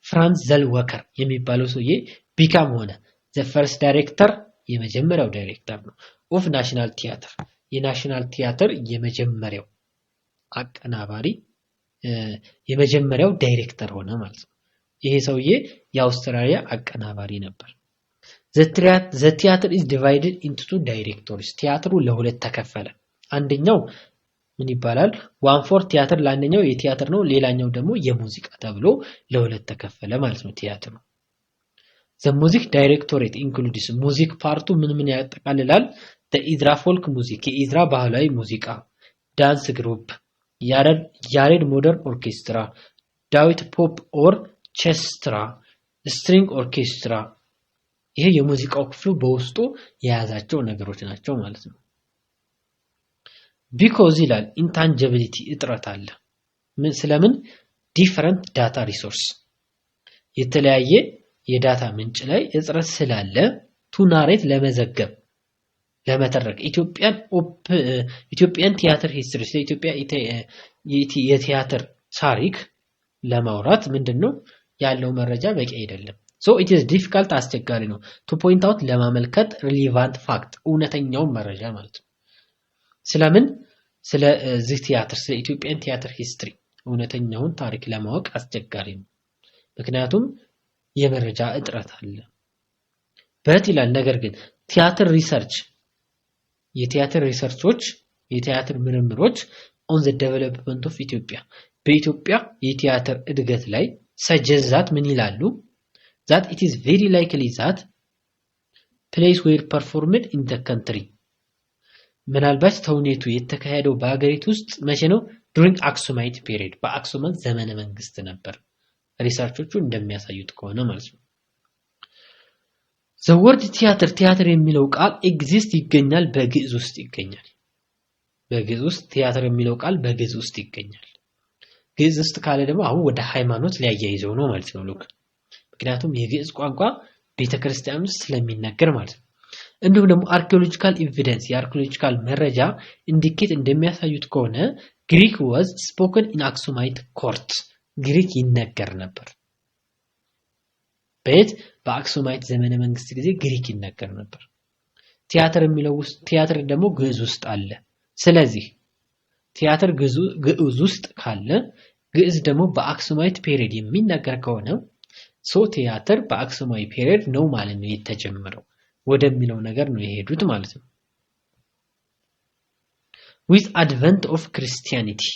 Speaker 1: ፍራንስ ዘልወከር የሚባለው ሰውዬ ቢካም ሆነ the first director የመጀመሪያው ዳይሬክተር ነው of national theater የናሽናል ቲያትር የመጀመሪያው አቀናባሪ የመጀመሪያው ዳይሬክተር ሆነ ማለት ነው። ይሄ ሰውዬ የአውስትራሊያ አቀናባሪ ነበር። the theater is divided into two directors ቲያትሩ ለሁለት ተከፈለ። አንደኛው ምን ይባላል? 1/4 ቲያትር ለአንደኛው የቲያትር ነው፣ ሌላኛው ደግሞ የሙዚቃ ተብሎ ለሁለት ተከፈለ ማለት ነው ቲያትሩ። the music directorate includes ሙዚክ ፓርቱ ምን ያጠቃልላል? the ኢዝራ ፎልክ ሙዚክ የኢዝራ ባህላዊ ሙዚቃ፣ ዳንስ ግሩፕ፣ ያሬድ ሞደርን ኦርኬስትራ፣ ዳዊት ፖፕ ኦር ቼስትራ፣ ስትሪንግ ኦርኬስትራ። ይሄ የሙዚቃው ክፍሉ በውስጡ የያዛቸው ነገሮች ናቸው ማለት ነው። because ይላል intangibility እጥረት አለ። ስለምን? different data resource የተለያየ የዳታ ምንጭ ላይ እጥረት ስላለ to narrate ለመዘገብ ለመተረክ ኢትዮጵያን ቲያትር ሂስትሪ ለኢትዮጵያ የቲያትር ታሪክ ለማውራት ምንድነው ያለው መረጃ በቂ አይደለም። so it is difficult አስቸጋሪ ነው to point out ለማመልከት relevant fact እውነተኛው መረጃ ማለት ነው። ስለምን? ስለዚህ ቲያትር ስለ ኢትዮጵያን ቲያትር ሂስትሪ እውነተኛውን ታሪክ ለማወቅ አስቸጋሪ ነው፣ ምክንያቱም የመረጃ እጥረት አለ። ይላል ነገር ግን ቲያትር ሪሰርች የቲያትር ሪሰርቾች የቲያትር ምርምሮች on the development of Ethiopia በኢትዮጵያ የቲያትር እድገት ላይ suggest ምን ይላሉ? that it is very likely that plays were performed in the country ምናልባት ተውኔቱ የተካሄደው በአገሪቱ ውስጥ መቼ ነው? during Aksumite period በአክሱማት ዘመነ መንግስት ነበር ሪሰርቾቹ እንደሚያሳዩት ከሆነ ማለት ነው። the word ቲያትር የሚለው ቃል exist ይገኛል በግዕዝ ውስጥ ይገኛል። በግዕዝ ውስጥ ቲያትር የሚለው ቃል በግዕዝ ውስጥ ይገኛል። ግዕዝ ውስጥ ካለ ደግሞ አሁን ወደ ሃይማኖት ሊያያይዘው ነው ማለት ነው ሉክ ምክንያቱም የግዕዝ ቋንቋ ቤተክርስቲያን ውስጥ ስለሚነገር ማለት ነው። እንዲሁም ደግሞ አርኪኦሎጂካል ኤቪደንስ የአርኪኦሎጂካል መረጃ ኢንዲኬት እንደሚያሳዩት ከሆነ ግሪክ was spoken in Aksumite court ግሪክ ይነገር ነበር። በአክሱማይት ዘመነ መንግስት ጊዜ ግሪክ ይነገር ነበር። ቲያትር የሚለው ውስጥ ቲያትር ደግሞ ግዕዝ ውስጥ አለ። ስለዚህ ቲያትር ግዕዝ ውስጥ ካለ ግዕዝ ደግሞ በአክሱማይት ፔሪየድ የሚነገር ከሆነ ቲያትር በአክሱማዊ ፔሪየድ ነው ማለት ነው የተጀመረው ወደሚለው ነገር ነው የሄዱት ማለት ነው። with advent of Christianity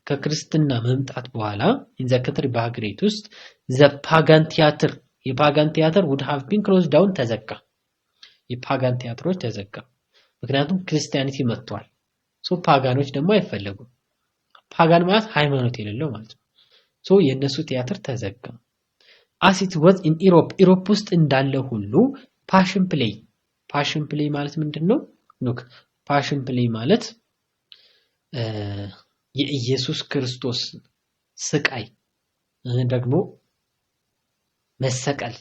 Speaker 1: ከክርስትና መምጣት በኋላ in the country በሀገሪቱ ውስጥ the pagan theater የፓጋን ቲያትር would have been closed down ተዘጋ። የፓጋን ቲያትሮች ተዘጋ ምክንያቱም ክርስቲያኒቲ መጥቷል። ፓጋኖች ደግሞ አይፈለጉም። ፓጋን ማለት ሃይማኖት የሌለው ማለት ነው። የነሱ ቲያትር ተዘጋ። as it was in Europe ውስጥ እንዳለ ሁሉ passion play ማለት ምንድነው? ሉክ passion play ማለት የኢየሱስ ክርስቶስ ስቃይ ደግሞ መሰቀል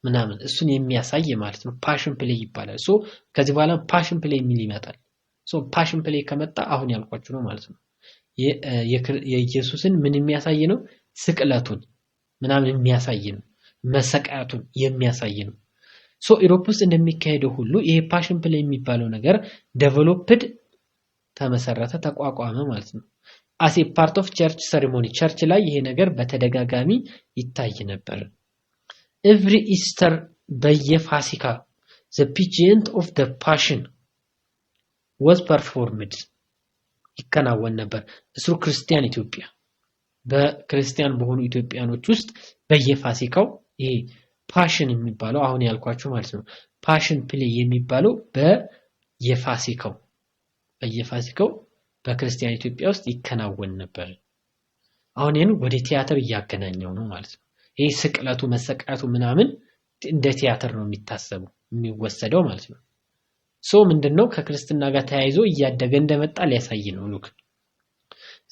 Speaker 1: ምናምን እሱን የሚያሳይ ማለት ነው ፓሽን ፕሌይ ይባላል ሶ ከዚህ በኋላ ፓሽን ፕሌይ የሚል ይመጣል ሶ ፓሽን ፕሌይ ከመጣ አሁን ያልኳችሁ ነው ማለት ነው የኢየሱስን ምን የሚያሳይ ነው ስቅለቱን ምናምን የሚያሳይ ነው መሰቃየቱን የሚያሳይ ነው ሶ ኢሮፕ ውስጥ እንደሚካሄደው ሁሉ ይሄ ፓሽን ፕሌይ የሚባለው ነገር ዴቨሎፕድ ተመሰረተ ተቋቋመ ማለት ነው as a part of church ceremony church ላይ ይሄ ነገር በተደጋጋሚ ይታይ ነበር every Easter በየፋሲካ the pageant of the passion was performed ይከናወን ነበር እሱ ክርስቲያን ኢትዮጵያ በክርስቲያን በሆኑ ኢትዮጵያኖች ውስጥ በየፋሲካው ይሄ ፓሽን የሚባለው አሁን ያልኳችሁ ማለት ነው ፓሽን ፕሌይ የሚባለው በየፋሲካው በክርስቲያን ኢትዮጵያ ውስጥ ይከናወን ነበር አሁን ይሄን ወደ ቲያትር ያገናኘው ነው ማለት ነው ይሄ ስቅለቱ መሰቃየቱ ምናምን እንደ ቲያትር ነው የሚወሰደው ማለት ነው ሶ ምንድነው ከክርስትና ጋር ተያይዞ እያደገ እንደመጣ ሊያሳይ ነው ሉክ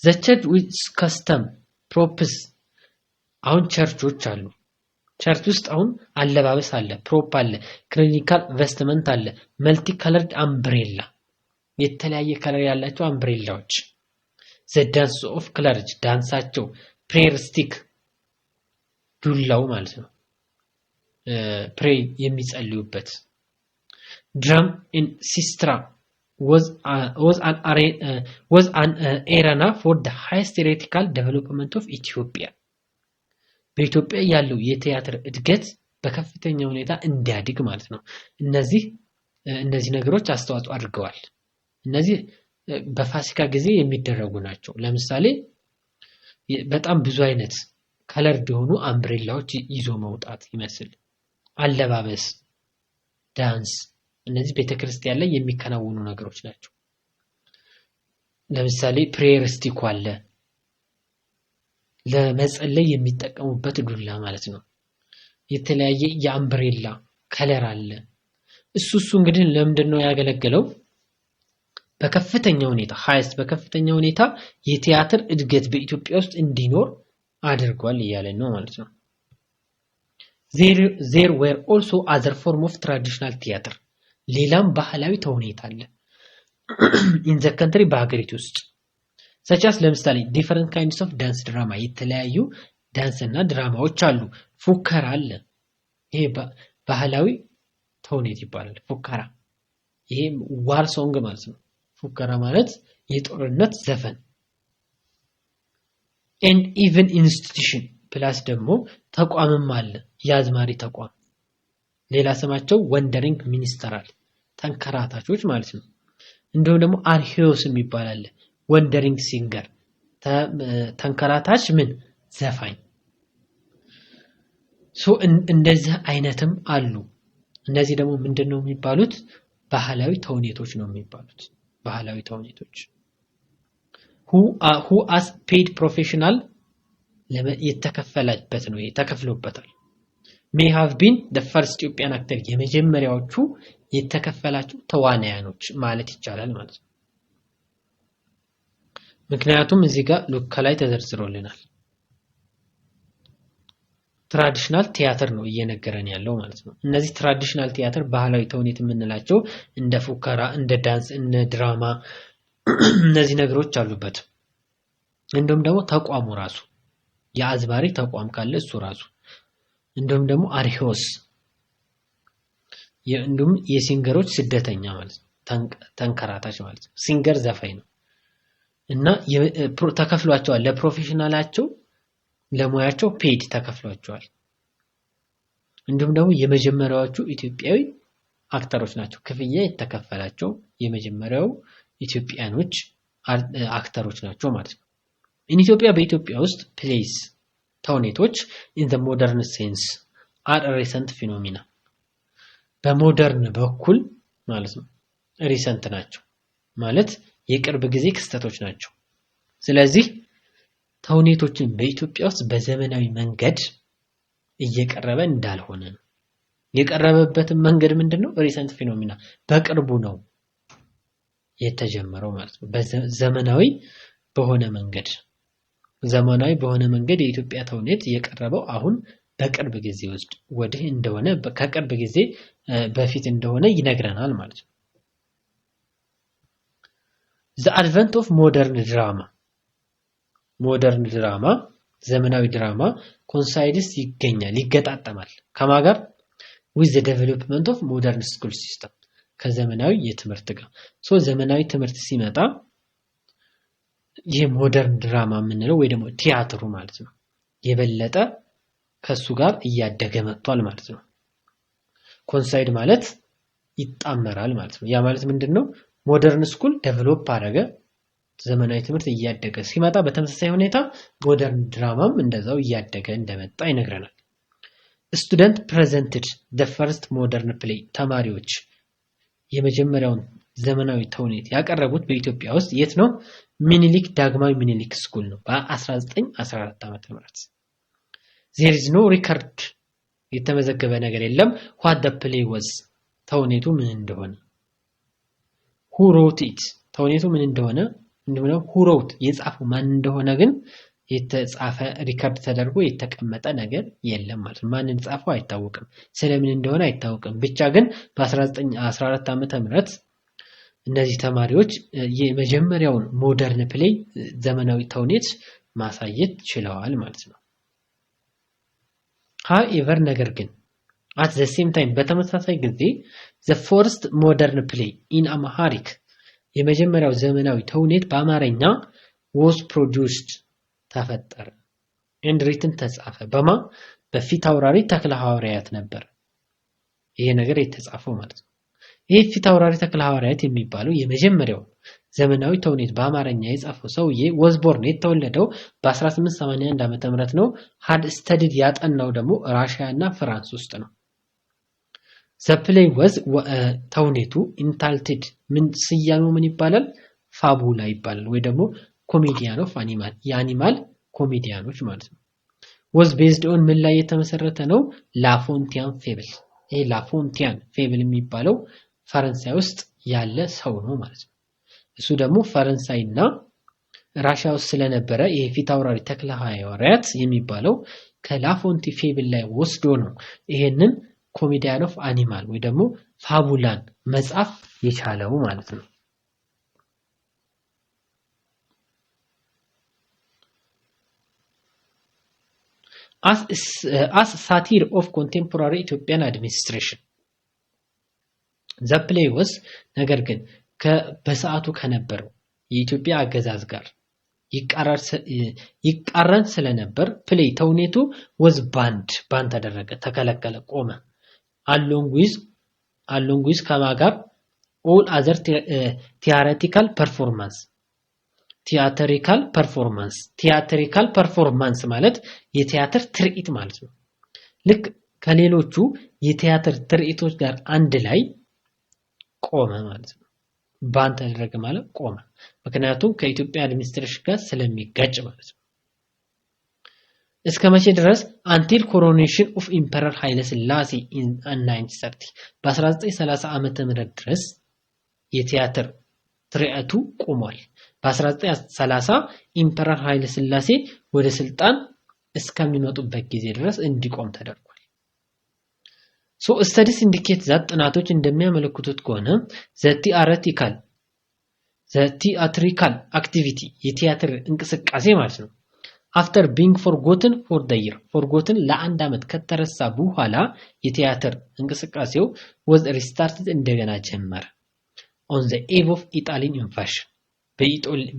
Speaker 1: the church with custom props አሁን ቸርቾች አሉ ቸርች ውስጥ አሁን አለባበስ አለ ፕሮፕ አለ ክሊኒካል ቬስትመንት አለ መልቲ ከለርድ አምብሬላ የተለያየ ከለር ያላቸው አምብሬላዎች the dance of clergy ዳንሳቸው prayer stick ዱላው ማለት ነው pray የሚጸልዩበት drum in sistra was an arena for the highest theoretical development of Ethiopia በኢትዮጵያ ያለው የቲያትር እድገት በከፍተኛ ሁኔታ እንዲያድግ ማለት ነው እነዚህ ነገሮች አስተዋጽኦ አድርገዋል እነዚህ በፋሲካ ጊዜ የሚደረጉ ናቸው ለምሳሌ በጣም ብዙ አይነት ከለር ሆኑ አምብሬላዎች ይዞ መውጣት ይመስል አለባበስ ዳንስ እነዚህ ቤተክርስቲያን ላይ የሚከናወኑ ነገሮች ናቸው ለምሳሌ ፕሬየር ስቲክ አለ ለመጸለይ የሚጠቀሙበት ዱላ ማለት ነው የተለያየ የአምብሬላ ከለር አለ እሱ እንግዲህ ለምንድነው ያገለገለው በከፍተኛ ሁኔታ የቲያትር እድገት በኢትዮጵያ ውስጥ እንዲኖር አድርጓል ይያለ ነው ማለት ነው there were also other form of traditional theater ሌላም ባህላዊ ተውኔት አለ in the country በአገሪቱ ውስጥ such as ለምሳሌ different kinds of dance drama የተለያዩ ዳንስ እና ድራማዎች አሉ ፉከራ አለ ይሄ ባህላዊ ተውኔት ይባላል ፉከራ ይሄ ዋር ሶንግ ማለት ነው ፉከራ ማለት የጦርነት ዘፈን and even institution plus ደግሞ ተቋምም አለ ያዝማሪ ተቋም ሌላ ስማቸው ወንደሪንግ ሚኒስተራል ተንከራታቾች ማለት ነው እንደውም ደግሞ አርሂዮስ የሚባል ወንደሪንግ ሲንገር ተንከራታች ምን ዘፋኝ ሶ እንደዚህ አይነትም አሉ እነዚህ ደግሞ ምንድነው የሚባሉት ባህላዊ ተውኔቶች ነው የሚባሉት ባህላዊ ተውኔቶች who as paid professional የተከፈለበት ነው የተከፍሎበታል may have been the first Ethiopian actor የመጀመሪያዎቹ የተከፈላቸው ተዋናያኖች ማለት ይቻላል ማለት ነው ምክንያቱም እዚህ ጋር ሉካላይ ተዘርዝሮልናል ትራዲሽናል ቲያትር ነው እየነገረን ያለው ማለት ነው እነዚህ ትራዲሽናል ቲያትር ባህላዊ ተውኔት የምንላቸው እንደ ፉከራ እንደ ዳንስ እንደ ድራማ እነዚህ ነገሮች አሉበት እንደውም ደግሞ ተቋሙ ራሱ የአዝባሪ ተቋም ካለ እሱ ራሱ እንደውም ደግሞ አርሂዮስ እንደውም የሲንገሮች ስደተኛ ማለት ነው ተንከራታች ማለት ነው ሲንገር ዘፋኝ ነው እና ተከፍሏቸዋል ለፕሮፌሽናላቸው ለሙያቸው ፔድ ተከፍሏቸዋል እንደውም ደግሞ የመጀመሪያዎቹ ኢትዮጵያዊ አክተሮች ናቸው ክፍያ የተከፈላቸው የመጀመሪያው ኢትዮጵያኖች አክተሮች ናቸው ማለት ነው ኢትዮጵያ በኢትዮጵያ ውስጥ ፕሌይስ ተውኔቶች in the modern sense are a recent phenomena በሞደርን በኩል ማለት ነው ሪሰንት ናቸው ማለት የቅርብ ጊዜ ክስተቶች ናቸው ስለዚህ ተውኔቶችን በኢትዮጵያ ውስጥ በዘመናዊ መንገድ እየቀረበ እንዳልሆነ ነው የቀረበበት መንገድ ምንድነው ሪሰንት ፊኖሚና በቅርቡ ነው የተጀመረው ማለት ነው በዘመናዊ በሆነ መንገድ የኢትዮጵያ ተውኔት የቀረበው አሁን በቅርብ ጊዜ ውስጥ ወዲህ እንደሆነ ከቅርብ ጊዜ በፊት እንደሆነ ይነግረናል ማለት ነው። the advent of modern drama ዘመናዊ ድራማ coincides ይገጣጠማል ከማጋር with the development of modern school system ከዘመናዊ የትምህርት ጋር ዘመናዊ ትምህርት ሲመጣ የሞደርን ድራማ የምንለው ወይ ደግሞ ቲያትሩ ማለት ነው የበለጠ ከሱ ጋር እያደገ መጥቷል ማለት ነው። ኮንሳይድ ማለት ይጣመራል ማለት ነው። ያ ማለት ምንድነው? ሞደርን ስኩል ዴቨሎፕ አደረገ ዘመናዊ ትምህርት እያደገ ሲመጣ በተመሳሳይ ሁኔታ ሞደርን ድራማም እንደዛው እያደገ እንደመጣ ይነግረናል። ስቱደንት ፕሬዘንትድ the first modern play ተማሪዎች የመጀመሪያውን ዘመናዊ ተውኔት ያቀረቡት በኢትዮጵያ ውስጥ የት ነው? ሚኒሊክ ዳግማዊ ሚኒሊክ ስኩል ነው በ1914 ዓመተ ምህረት there is no record የተመዘገበ ነገር የለም what the play was ተውኔቱ ምን እንደሆነ who wrote it ተውኔቱ ምን እንደሆነ who wrote የጻፈው ማን እንደሆነ ግን የተጻፈ ሪከርድ ተደርጎ የተቀመጠ ነገር የለም ማለት ነው። ማንን ጻፈው አይታወቅም ስለምን እንደሆነ አይታወቅም ብቻ ግን በ1914 ዓመተ ምህረት እነዚህ ተማሪዎች የመጀመሪያውን ሞደርን ፕሌይ ዘመናዊ ተውኔት ማሳየት ችለዋል ማለት ነው። however ነገር ግን at the same time በተመሳሳይ ጊዜ the first modern play in Amharic የመጀመሪያው ዘመናዊ ተውኔት በአማርኛ was produced ተፈጠረ and written ተጻፈ በፊት አውራሪ ተክለ ሐዋርያት ነበር ይሄ ነገር የተጻፈው ማለት ነው። ይሄ ፊት አውራሪ ተክለ ሐዋርያት የሚባለው የመጀመሪያው ዘመናዊ ተውኔት በአማርኛ የጻፈው ሰውዬ was born የተወለደው በ1881 ዓመተ ምህረት ነው። had studied ያጠናው ደግሞ ራሺያ እና ፍራንስ ውስጥ ነው። the play was ተውኔቱ entitled ምን ስያሜው ምን ይባላል? ፋቡላ ይባላል ወይ ደግሞ ኮሜዲያን ኦፍ አኒማል የአኒማል ኮሜዲያኖች ማለት ነው። was based on ምን ላይ የተመሰረተ ነው? ላፎንቲያን ፌብል ይሄ ላፎንቲያን ፌብል የሚባለው ፈረንሳይ ውስጥ ያለ ሰው ነው ማለት ነው። እሱ ደግሞ ፈረንሳይና ራሺያ ውስጥ ስለነበረ ይሄ ፊት አውራሪ ተክለ ሐዋርያት የሚባለው ከላፎንቲ ፌብል ላይ ወስዶ ነው ይሄንን ኮሜዲያን ኦፍ አኒማል ወይ ደግሞ ፋቡላን መጻፍ የቻለው ማለት ነው። as satire of contemporary Ethiopian administration the play was ነገር ግን በሰዓቱ ከነበረው የኢትዮጵያ አገዛዝ ጋር ይቃረን ስለነበር ፕሌይ ተውኔቱ was banned ባን ተደረገ ተከለከለ ቆመ along with ከማጋር all other theatrical performance ማለት የቲያትር ትርኢት ማለት ነው። ልክ ከሌሎቹ የቲያትር ትርኢቶች ጋር አንድ ላይ ቆመ ማለት ነው። ባን ተደረገ ማለት ቆመ ምክንያቱም ከኢትዮጵያ አድሚኒስትሬሽን ጋር ስለሚጋጭ ማለት ነው። እስከ መቼ ድረስ? until coronation of emperor ኃይለ ሥላሴ in 1930 በ1930 ዓመተ ምህረት ድረስ የቲያትር ትርኢቱ ቆሟል። በ1930 ኢምፐረር ኃይለ ሥላሴ ወደ ስልጣን እስከሚመጡበት ጊዜ ድረስ እንዲቆም ተደርጓል። studies indicate that ጥናቶች እንደሚያመለክቱት ከሆነ the theatrical activity የቲያትር እንቅስቃሴ ማለት ነው after being forgotten for the year forgotten ለአንድ ዓመት ከተረሳ በኋላ የቲያትር እንቅስቃሴው was restarted እንደገና ጀመረ on the eve of Italian invasion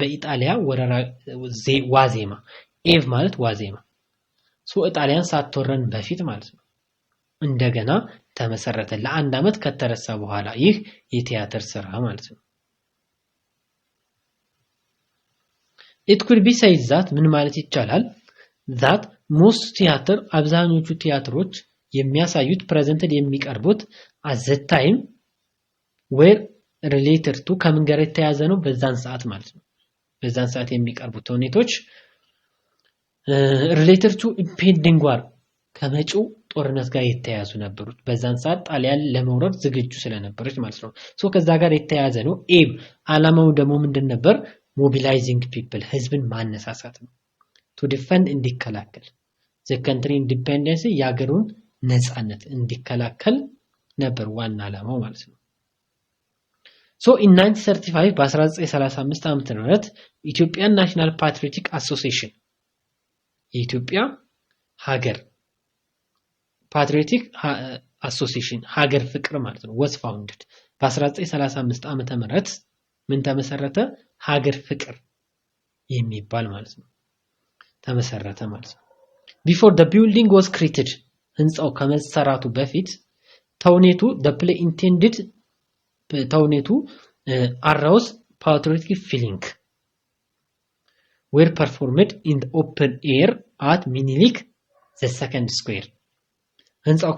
Speaker 1: በኢጣሊያ ወረራ ዋዜማ ኤቭ ማለት ዋዜማ ኢጣሊያን ሳትወረን በፊት ማለት ነው እንደገና ተመሰረተ ለአንድ ዓመት ከተረሳ በኋላ ይህ የቲያትር ስራ ማለት ነው። it could be said that ምን ማለት ይቻላል that most theater አብዛኞቹ ቲያትሮች የሚያሳዩት presented የሚቀርቡት at the time were related to ከምን ጋር የተያዘ ነው በዛን ሰዓት ማለት ነው። በዛን ሰዓት የሚቀርቡት ተውኔቶች related to impending war ከመጪው ጦርነት ጋር የተያያዙ ነበሩት። በዛን ሰዓት ጣሊያን ለመውረድ ዝግጁ ስለነበረች ማለት ነው። ከዛ ጋር የተያያዘ ነው። ኤም አላማው ደግሞ ምንድን ነበር? mobilizing people ህዝብን ማነሳሳት ነው። to defend እንዲከላከል the country independence ያገሩን ነፃነት እንዲከላከል ነበር ዋና ዓላማው ማለት ነው። So in 1935 በ1935 ዓመተ ምህረት ኢትዮጵያን ናሽናል ፓትሪዮቲክ አሶሲዬሽን የኢትዮጵያ ሀገር ፓትሪዮቲክ አሶሲዬሽን ሀገር ፍቅር ማለት ነው was founded በ1935 ዓመተ ምህረት ምን ተመሰረተ? ሀገር ፍቅር የሚባል ማለት ነው ተመሰረተ ማለት ነው። Before the building was created ህንጻው ከመሰራቱ በፊት ተውኔቱ the play intended ተውኔቱ arouse patriotic feeling were performed in the open air at Minilik the second square ህንጻው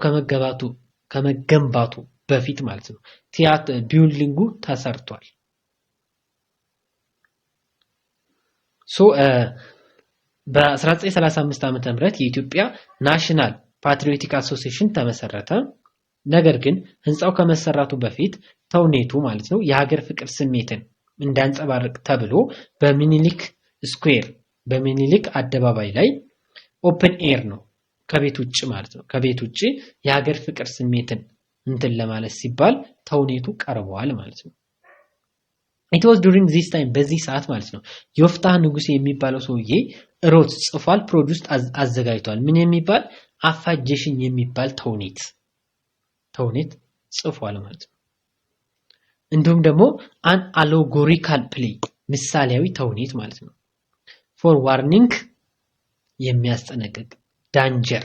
Speaker 1: ከመገንባቱ በፊት ማለት ነው ቲያትር ቢልዲንጉ ተሰርቷል። So በ1935 ዓመተ ምህረት የኢትዮጵያ ናሽናል ፓትሪዮቲክ አሶሲዬሽን ተመሰረተ። ነገር ግን ህንጻው ከመሰራቱ በፊት ተውኔቱ ማለት ነው የሀገር ፍቅር ስሜትን እንዳንጸባርቅ ተብሎ በሚኒሊክ ስኩዌር በሚኒሊክ አደባባይ ላይ ኦፕን ኤር ነው ከቤት ውጪ ማለት ነው ከቤት ውጪ የሀገር ፍቅር ስሜትን እንትን ለማለት ሲባል ተውኔቱ ቀርቧል ማለት ነው። It was during this time በዚህ ሰዓት ማለት ነው ዮፍታህ ንጉሴ የሚባለው ሰውዬ ሮት ጽፏል ፕሮዲዩስ አዘጋጅቷል። ምን የሚባል አፋጀሽኝ የሚባል ተውኔት ጽፏል ማለት ነው። እንዲሁም ደግሞ an allegorical play ምሳሌያዊ ተውኔት ማለት ነው for warning የሚያስጠነቅቅ danger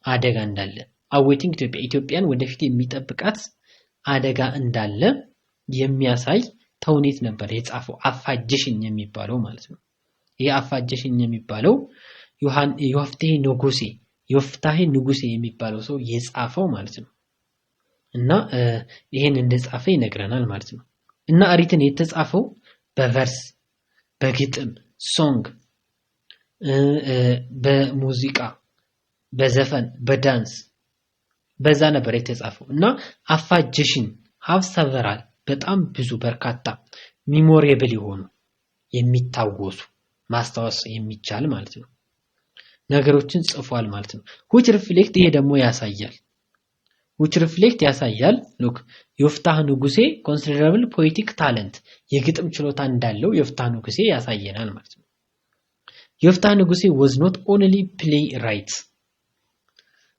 Speaker 1: አደጋ እንዳለ awaiting ኢትዮጵያን ወደፊት የሚጠብቃት አደጋ እንዳለ የሚያሳይ ተውኔት ነበር የጻፈው አፋጀሽኝ የሚባለው ማለት ነው። ይሄ አፋጀሽኝ የሚባለው ዮፍታሄ ንጉሴ የሚባለው ሰው የጻፈው ማለት ነው። እና ይሄን እንደጻፈ ይነግረናል ማለት ነው። እና ሪትን የተጻፈው በቨርስ በግጥም ሶንግ በሙዚቃ በዘፈን በዳንስ በዛ ነበር የተጻፈው። እና አፋጀሽኝ have several በጣም ብዙ በርካታ ሚሞሪየብል የሆኑ የሚታወሱ ማስታወስ የሚቻል ማለት ነው ነገሮችን ጽፏል ማለት ነው። which reflect ይሄ ደግሞ ያሳያል look ዮፍታህ ንጉሴ considerable poetic talent የግጥም ችሎታ እንዳለው ዮፍታህ ንጉሴ ያሳየናል ማለት ነው። ዮፍታህ ንጉሴ was not only playwright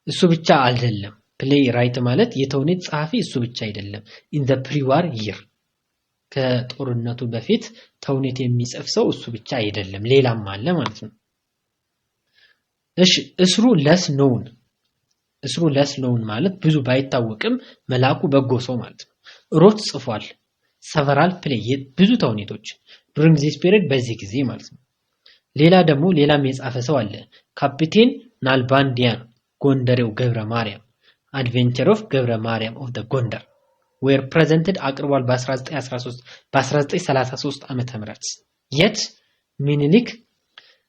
Speaker 1: እሱ ብቻ አይደለም playwright ማለት የተውኔት ጸሐፊ እሱ ብቻ አይደለም in the pre-war year ከጦርነቱ በፊት ተውኔት የሚጽፍ ሰው እሱ ብቻ አይደለም ሌላም አለ ማለት ነው። እሺ እስሩ less known ማለት ብዙ ባይታወቅም መላኩ በጎ ሰው ማለት ነው። ሮት ጽፏል several play ብዙ ተውኔቶች during this period በዚህ ጊዜ ማለት ነው። ሌላም የጻፈ ሰው አለ ካፒቴን ናልባንዲያን ጎንደሬው ገብረ ማርያም adventure of ገብረ ማርያም of the ጎንደር were presented አቅርቧል በ1933 ዓመተ ምህረት የት ሚኒሊክ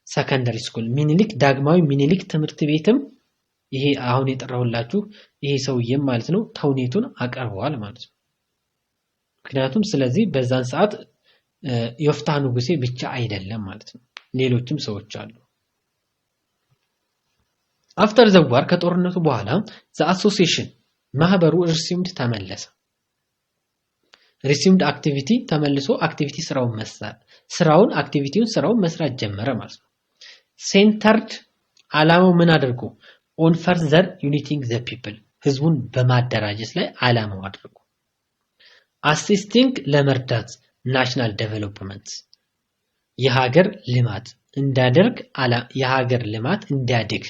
Speaker 1: ሰከንደሪ ስኩል ሚኒሊክ ዳግማዊ ሚኒሊክ ትምህርት ቤትም ይሄ አሁን የጠራሁላችሁ ይሄ ሰውዬም ማለት ነው ተውኔቱን አቀርበዋል ማለት ነው። ምክንያቱም ስለዚህ በዛን ሰዓት ዮፍታህ ንጉሴ ብቻ አይደለም ማለት ነው ሌሎችም ሰዎች አሉ። after the war ከጦርነቱ በኋላ the association ማህበሩ resumed ተመለሰ resumed activity ተመልሶ activity ስራውን መስራት ጀመረ ማለት ነው። centered ዓላማው ምን አድርጎ on further uniting the people ህዝቡን በማደራጀት ላይ ዓላማው አድርጎ assisting ለመርዳት national development የሀገር ልማት እንዲያድግ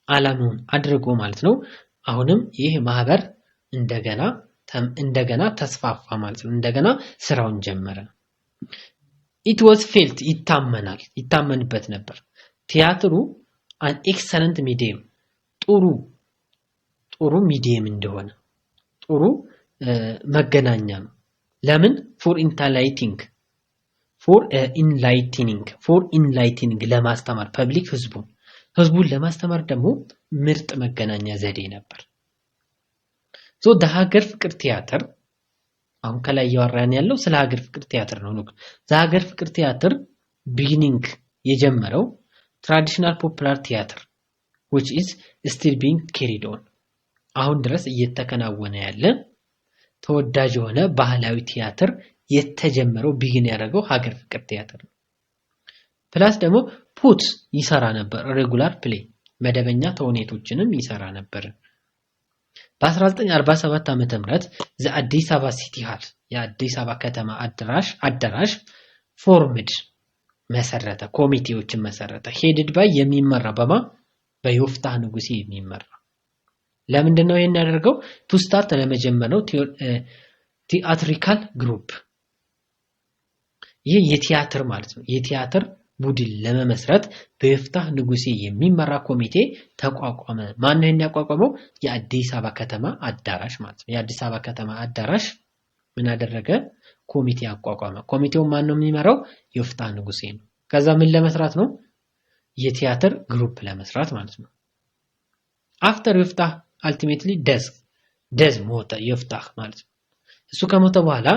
Speaker 1: ዓላማውን አድርጎ ማለት ነው። አሁንም ይህ ማህበር እንደገና ተስፋፋ ማለት ነው። እንደገና ስራውን ጀመረ። it was felt ይታመንበት ነበር ቲያትሩ an excellent medium ጥሩ ሚዲየም እንደሆነ ጥሩ መገናኛ ነው። ለምን for enlightening ለማስተማር ፐብሊክ ህዝቡን ለማስተማር ደግሞ ምርጥ መገናኛ ዘዴ ነበር። so the ሀገር ፍቅር ቲያትር አሁን ከላይ ያወራን ያለው ስለ ሀገር ፍቅር ቲያትር ነው። ሀገር ፍቅር ቲያትር ቢጊኒንግ የጀመረው ትራዲሽናል ፖፑላር ቲያትር which is still being carried on አሁን ድረስ እየተከናወነ ያለ ተወዳጅ የሆነ ባህላዊ ቲያትር የተጀመረው ቢግን ያደረገው ሀገር ፍቅር ቲያትር ነው ፕላስ ደግሞ ፑት ይሰራ ነበር ሬጉላር ፕሌይ መደበኛ ተውኔቶችንም ይሰራ ነበር በ1947 ዓመተ ምህረት ዘአዲስ አበባ ሲቲ ሃል የአዲስ አበባ ከተማ አዳራሽ ፎርምድ መሰረተ ኮሚቴዎችን መሰረተ ሄድድ ባይ የሚመራ በዮፍታህ ንጉሴ የሚመራ ለምንድን ነው ይሄን ያደርገው ቱ ስታርት ለመጀመር ነው ቲያትሪካል ግሩፕ ይሄ የቲያትር ማለት ነው የቲያትር ቡድን ለመመስረት በዮፍታህ ንጉሴ የሚመራ ኮሚቴ ተቋቋመ ማን ነው ያቋቋመው የአዲስ አበባ ከተማ አዳራሽ ማለት ነው የአዲስ አበባ ከተማ አዳራሽ ምን አደረገ ኮሚቴ አቋቋመ ኮሚቴው ማን ነው የሚመራው ዮፍታህ ንጉሴ ነው ከዛ ምን ለመስራት ነው የቲያትር ግሩፕ ለመስራት ማለት ነው after ዮፍታህ ultimately does ሞተ ዮፍታህ ማለት ነው እሱ ከሞተ በኋላ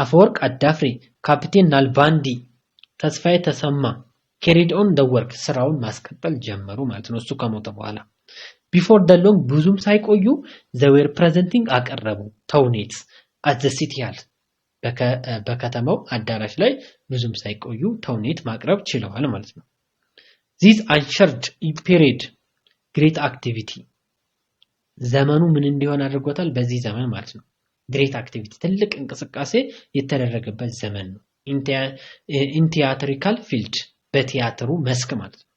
Speaker 1: አፈወርቅ አዳፍሪ ካፒቴን ናልባንዲ ተስፋዬ ተሰማ carried on the work ስራውን ማስቀጠል ጀመሩ ማለት ነው እሱ ከሞተ በኋላ before the long ብዙም ሳይቆዩ they were presenting አቀረቡ ተውኔት at the city hall በከተማው አዳራሽ ላይ ብዙም ሳይቆዩ ተውኔት ማቅረብ ችለዋል ማለት ነው this ushered period great activity ዘመኑ ምን እንዲሆን አድርጎታል በዚህ ዘመን ማለት ነው great activity ትልቅ እንቅስቃሴ የተደረገበት ዘመን ነው in theatrical field በቲያትሩ መስክ ማለት ነው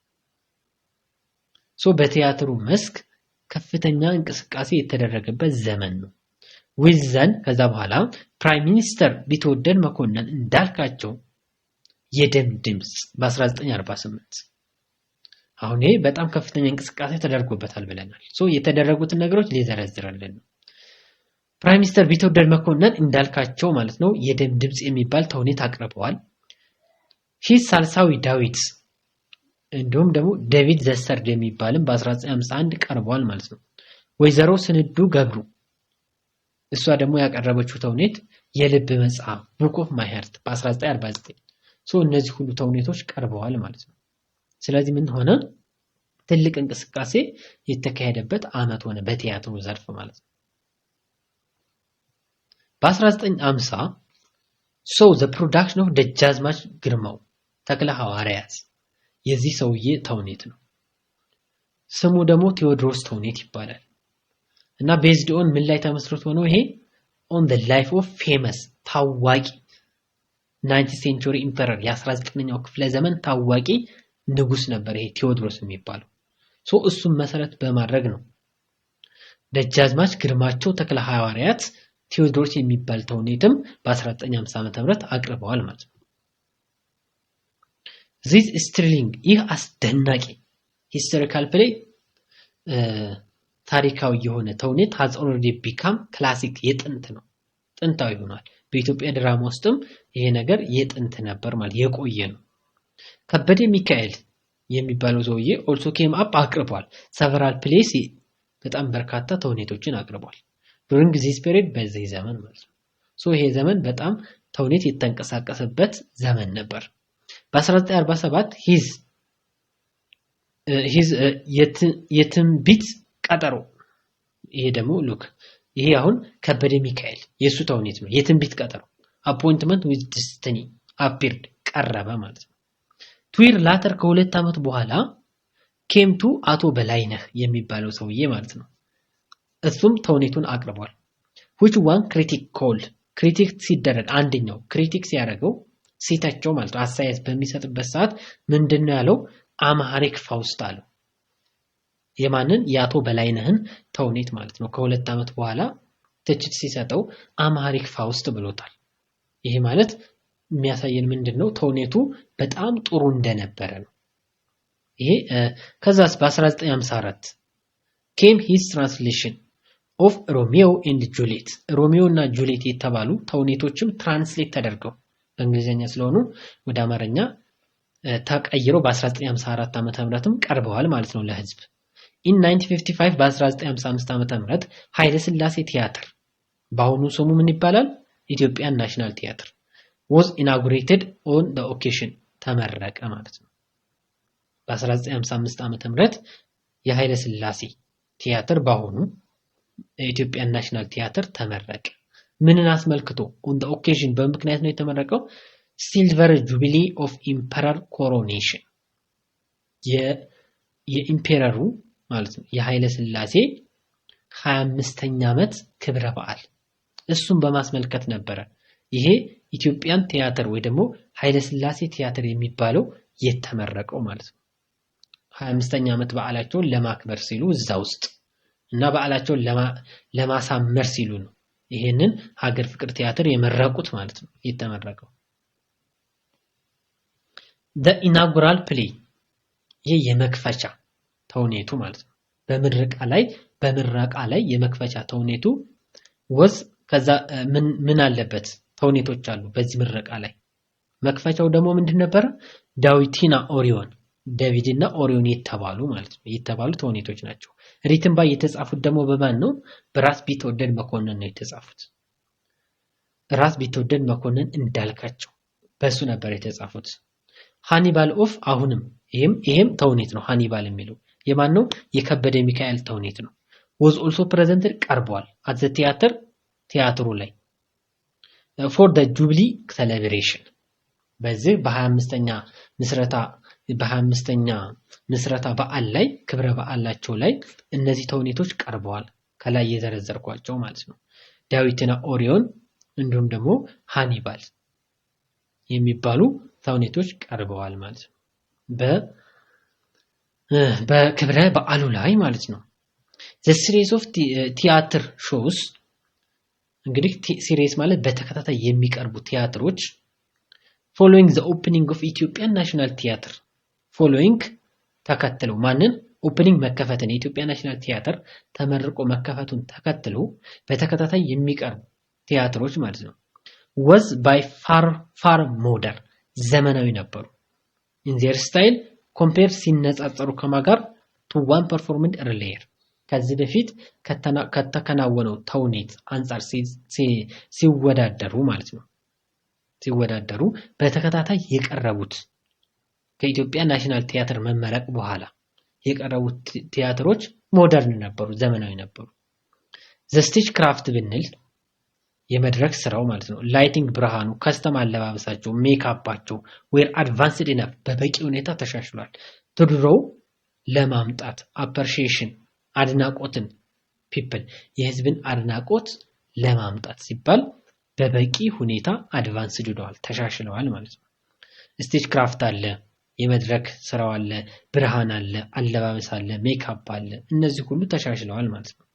Speaker 1: ሶ በቲያትሩ መስክ ከፍተኛ እንቅስቃሴ የተደረገበት ዘመን ነው ዊዘን ከዛ በኋላ ፕራይም ሚኒስተር ቢትወደድ መኮንን እንዳልካቸው የደም ድምጽ በ1948 አሁን ይሄ በጣም ከፍተኛ እንቅስቃሴ ተደርጎበታል ብለናል ሶ የተደረጉትን ነገሮች ሊዘረዝርልን ነው ፕራይም ሚኒስተር ቢትወደድ መኮንን እንዳልካቸው ማለት ነው የደም ድምጽ የሚባል ተውኔት አቅርበዋል ሂስ ሳልሳዊ ዳዊት እንዲሁም ደግሞ ዴቪድ ዘሰርድ የሚባልም በ1951 ቀርቧል ማለት ነው ወይዘሮ ስንዱ ገብሩ እሷ ደግሞ ያቀረበችው ተውኔት የልብ መጽሐፍ ቡክ ኦፍ ማይ ሃርት በ1949 ሶ እነዚህ ሁሉ ተውኔቶች ቀርበዋል ማለት ነው ስለዚህ ምን ሆነ ትልቅ እንቅስቃሴ የተካሄደበት አመት ሆነ በቲያትሩ ዘርፍ ማለት ነው በ1950 so the production of ደጃዝማች ግርማው ተክለ ሐዋርያት የዚህ ሰውዬ ተውኔት ነው ስሙ ደግሞ ቴዎድሮስ ተውኔት ይባላል እና based on ምን ላይ ተመስርቶ ነው ይሄ on the life of famous ታዋቂ 19th century emperor የ19ኛው ክፍለ ዘመን ታዋቂ ንጉስ ነበር ይሄ ቴዎድሮስ የሚባለው ሶ እሱን መሰረት በማድረግ ነው ደጃዝማች ግርማቸው ተክለ ሐዋርያት ቴዎድሮስ የሚባል ተውኔትም በ1950 ዓመተ ምህረት አቅርበዋል ማለት ነው this ስትሪሊንግ ይህ አስደናቂ ሂስቶሪካል ፕሌይ ታሪካዊ የሆነ ተውኔት has already become classic የጥንት ነው ጥንታዊ ሆኗል በኢትዮጵያ ድራማ ውስጥም ይሄ ነገር የጥንት ነበር ማለት የቆየ ነው ከበደ ሚካኤል የሚባለው ሰውዬ also came up አቅርቧል several plays በጣም በርካታ ተውኔቶችን አቅርቧል during this period በዚህ ዘመን ማለት ነው ሶ ይሄ ዘመን በጣም ተውኔት የተንቀሳቀሰበት ዘመን ነበር በ1947 የትንቢት ቀጠሮ ይሄ ደግሞ ሉክ ይሄ አሁን ከበደ ሚካኤል የሱ ተውኔት ነው የትንቢት ቀጠሮ appointment with destiny appeared ቀረበ ማለት ነው ትዊር ላተር ከሁለት አመት በኋላ came to አቶ በላይነህ የሚባለው ሰውዬ ማለት ነው እሱም ተውኔቱን አቅርቧል which one critic called critic ሲደረግ አንደኛው ክሪቲክ ሲያደርገው ሲታቸው ማለት ነው አሳይስ በሚሰጥበት ሰዓት ምንድነው ያለው አማሪክ ፋውስት አለው የማንን ያቶ በላይነህን ተውኔት ማለት ነው ከሁለት አመት በኋላ ትችት ሲሰጠው አማሪክ ፋውስት ብሎታል ይሄ ማለት የሚያሳየን ምንድነው ተውኔቱ በጣም ጥሩ እንደነበረ ነው ይሄ ከዛስ በ1954 came his translation of Romeo and Juliet ሮሚዮ እና ጁሊየት የተባሉ ተውኔቶችም ትራንስሌት ተደርገው በእንግሊዘኛ ስለሆኑ ወደ አማርኛ ተቀይረው በ1954 ዓመተ ምህረትም ቀርበዋል ማለት ነው ለህዝብ in 1955 በ1955 ዓመተ ምህረት ኃይለ ሥላሴ ቲያትር በአሁኑ ስሙ ምን ይባላል ኢትዮጵያ ናሽናል ቲያትር was inaugurated on the occasion ተመረቀ ማለት ነው በ1955 ዓመተ ምህረት የኃይለ ሥላሴ ቲያትር በአሁኑ ኢትዮጵያን ናሽናል ቲያትር ተመረቀ። ምንን አስመልክቶ? on the occasion በምክንያት ነው የተመረቀው silver jubilee of emperor coronation የኢምፔረሩ ማለት ነው የኃይለ ሥላሴ 25ኛ ዓመት ክብረ በዓል እሱን በማስመልከት ነበር ይሄ ኢትዮጵያን ቲያትር ወይ ደግሞ ኃይለ ሥላሴ ቲያትር የሚባለው የተመረቀው ማለት ነው። 25ኛ ዓመት በዓላቸውን ለማክበር ሲሉ እዛ ውስጥ እና በዓላቸውን ለማሳመር ሲሉ ነው ይሄንን ሀገር ፍቅር ቲያትር የመረቁት ማለት ነው የተመረቀው። the inaugural play ይሄ የመክፈቻ ተውኔቱ ማለት ነው። በምረቃ ላይ የመክፈቻ ተውኔቱ was ከዛ ምን አለበት ተውኔቶች አሉ በዚህ ምረቃ ላይ። መክፈቻው ደግሞ ምንድን ነበር? ዳዊትና ኦሪዮን ዳዊትና ኦሪዮን የተባሉ ማለት ነው የተባሉ ተውኔቶች ናቸው። ሪትን ባይ የተጻፉት ደግሞ በማን ነው? በራስ ቢትወደድ መኮንን ነው የተጻፉት። ራስ ቢትወደድ መኮንን እንዳልካቸው በሱ ነበር የተጻፉት። ሃኒባል ኦፍ አሁንም ይሄም ተውኔት ነው። ሃኒባል የሚለው የማን ነው? የከበደ ሚካኤል ተውኔት ነው። was also presented ቀርቧል at the ቲያትሩ ላይ for the jubilee celebration በዚህ በ25ኛ ምስረታ በዓል ላይ ክብረ በዓላቸው ላይ እነዚህ ተውኔቶች ቀርበዋል ከላይ የዘረዘርኳቸው ማለት ነው። ዳዊትና ኦሪዮን እንዲሁም ደግሞ ሃኒባል የሚባሉ ተውኔቶች ቀርበዋል ማለት ነው በክብረ በዓሉ ላይ ማለት ነው። the series of theater shows እንግዲህ ሲሪየስ ማለት በተከታታይ የሚቀርቡ ቲያትሮች following the opening of Ethiopian National Theatre following ተከትለው ማንን? ኦፕኒንግ መከፈትን የኢትዮጵያ ናሽናል ቲያትር ተመርቆ መከፈቱን ተከትለው በተከታታይ የሚቀርቡ ቲያትሮች ማለት ነው was by far modern ዘመናዊ ነበሩ in their style compared ሲነጻጸሩ ከማጋር to one performed earlier ከዚህ በፊት ከተከናወነው ተውኔት አንፃር ሲወዳደሩ ማለት ነው ሲወዳደሩ በተከታታይ የቀረቡት ከኢትዮጵያ ናሽናል ቲያትር መመረቅ በኋላ የቀረቡት ቲያትሮች ሞደርን ነበሩ ዘመናዊ ነበሩ። the stage craft ብንል የመድረክ ስራው ማለት ነው ላይቲንግ ብርሃኑ ከስተም አለባበሳቸው ሜካፓቸው were advanced enough በበቂ ሁኔታ ተሻሽሏል ትድሮው ለማምጣት appreciation አድናቆትን people የህዝብን አድናቆት ለማምጣት ሲባል በበቂ ሁኔታ አድቫንስድ ሆነዋል ተሻሽለዋል ማለት ነው። ስቴጅ ክራፍት አለ የመድረክ ስራው አለ ብርሃን አለ አለባበስ አለ ሜካፕ አለ እነዚህ ሁሉ ተሻሽለዋል ማለት ነው።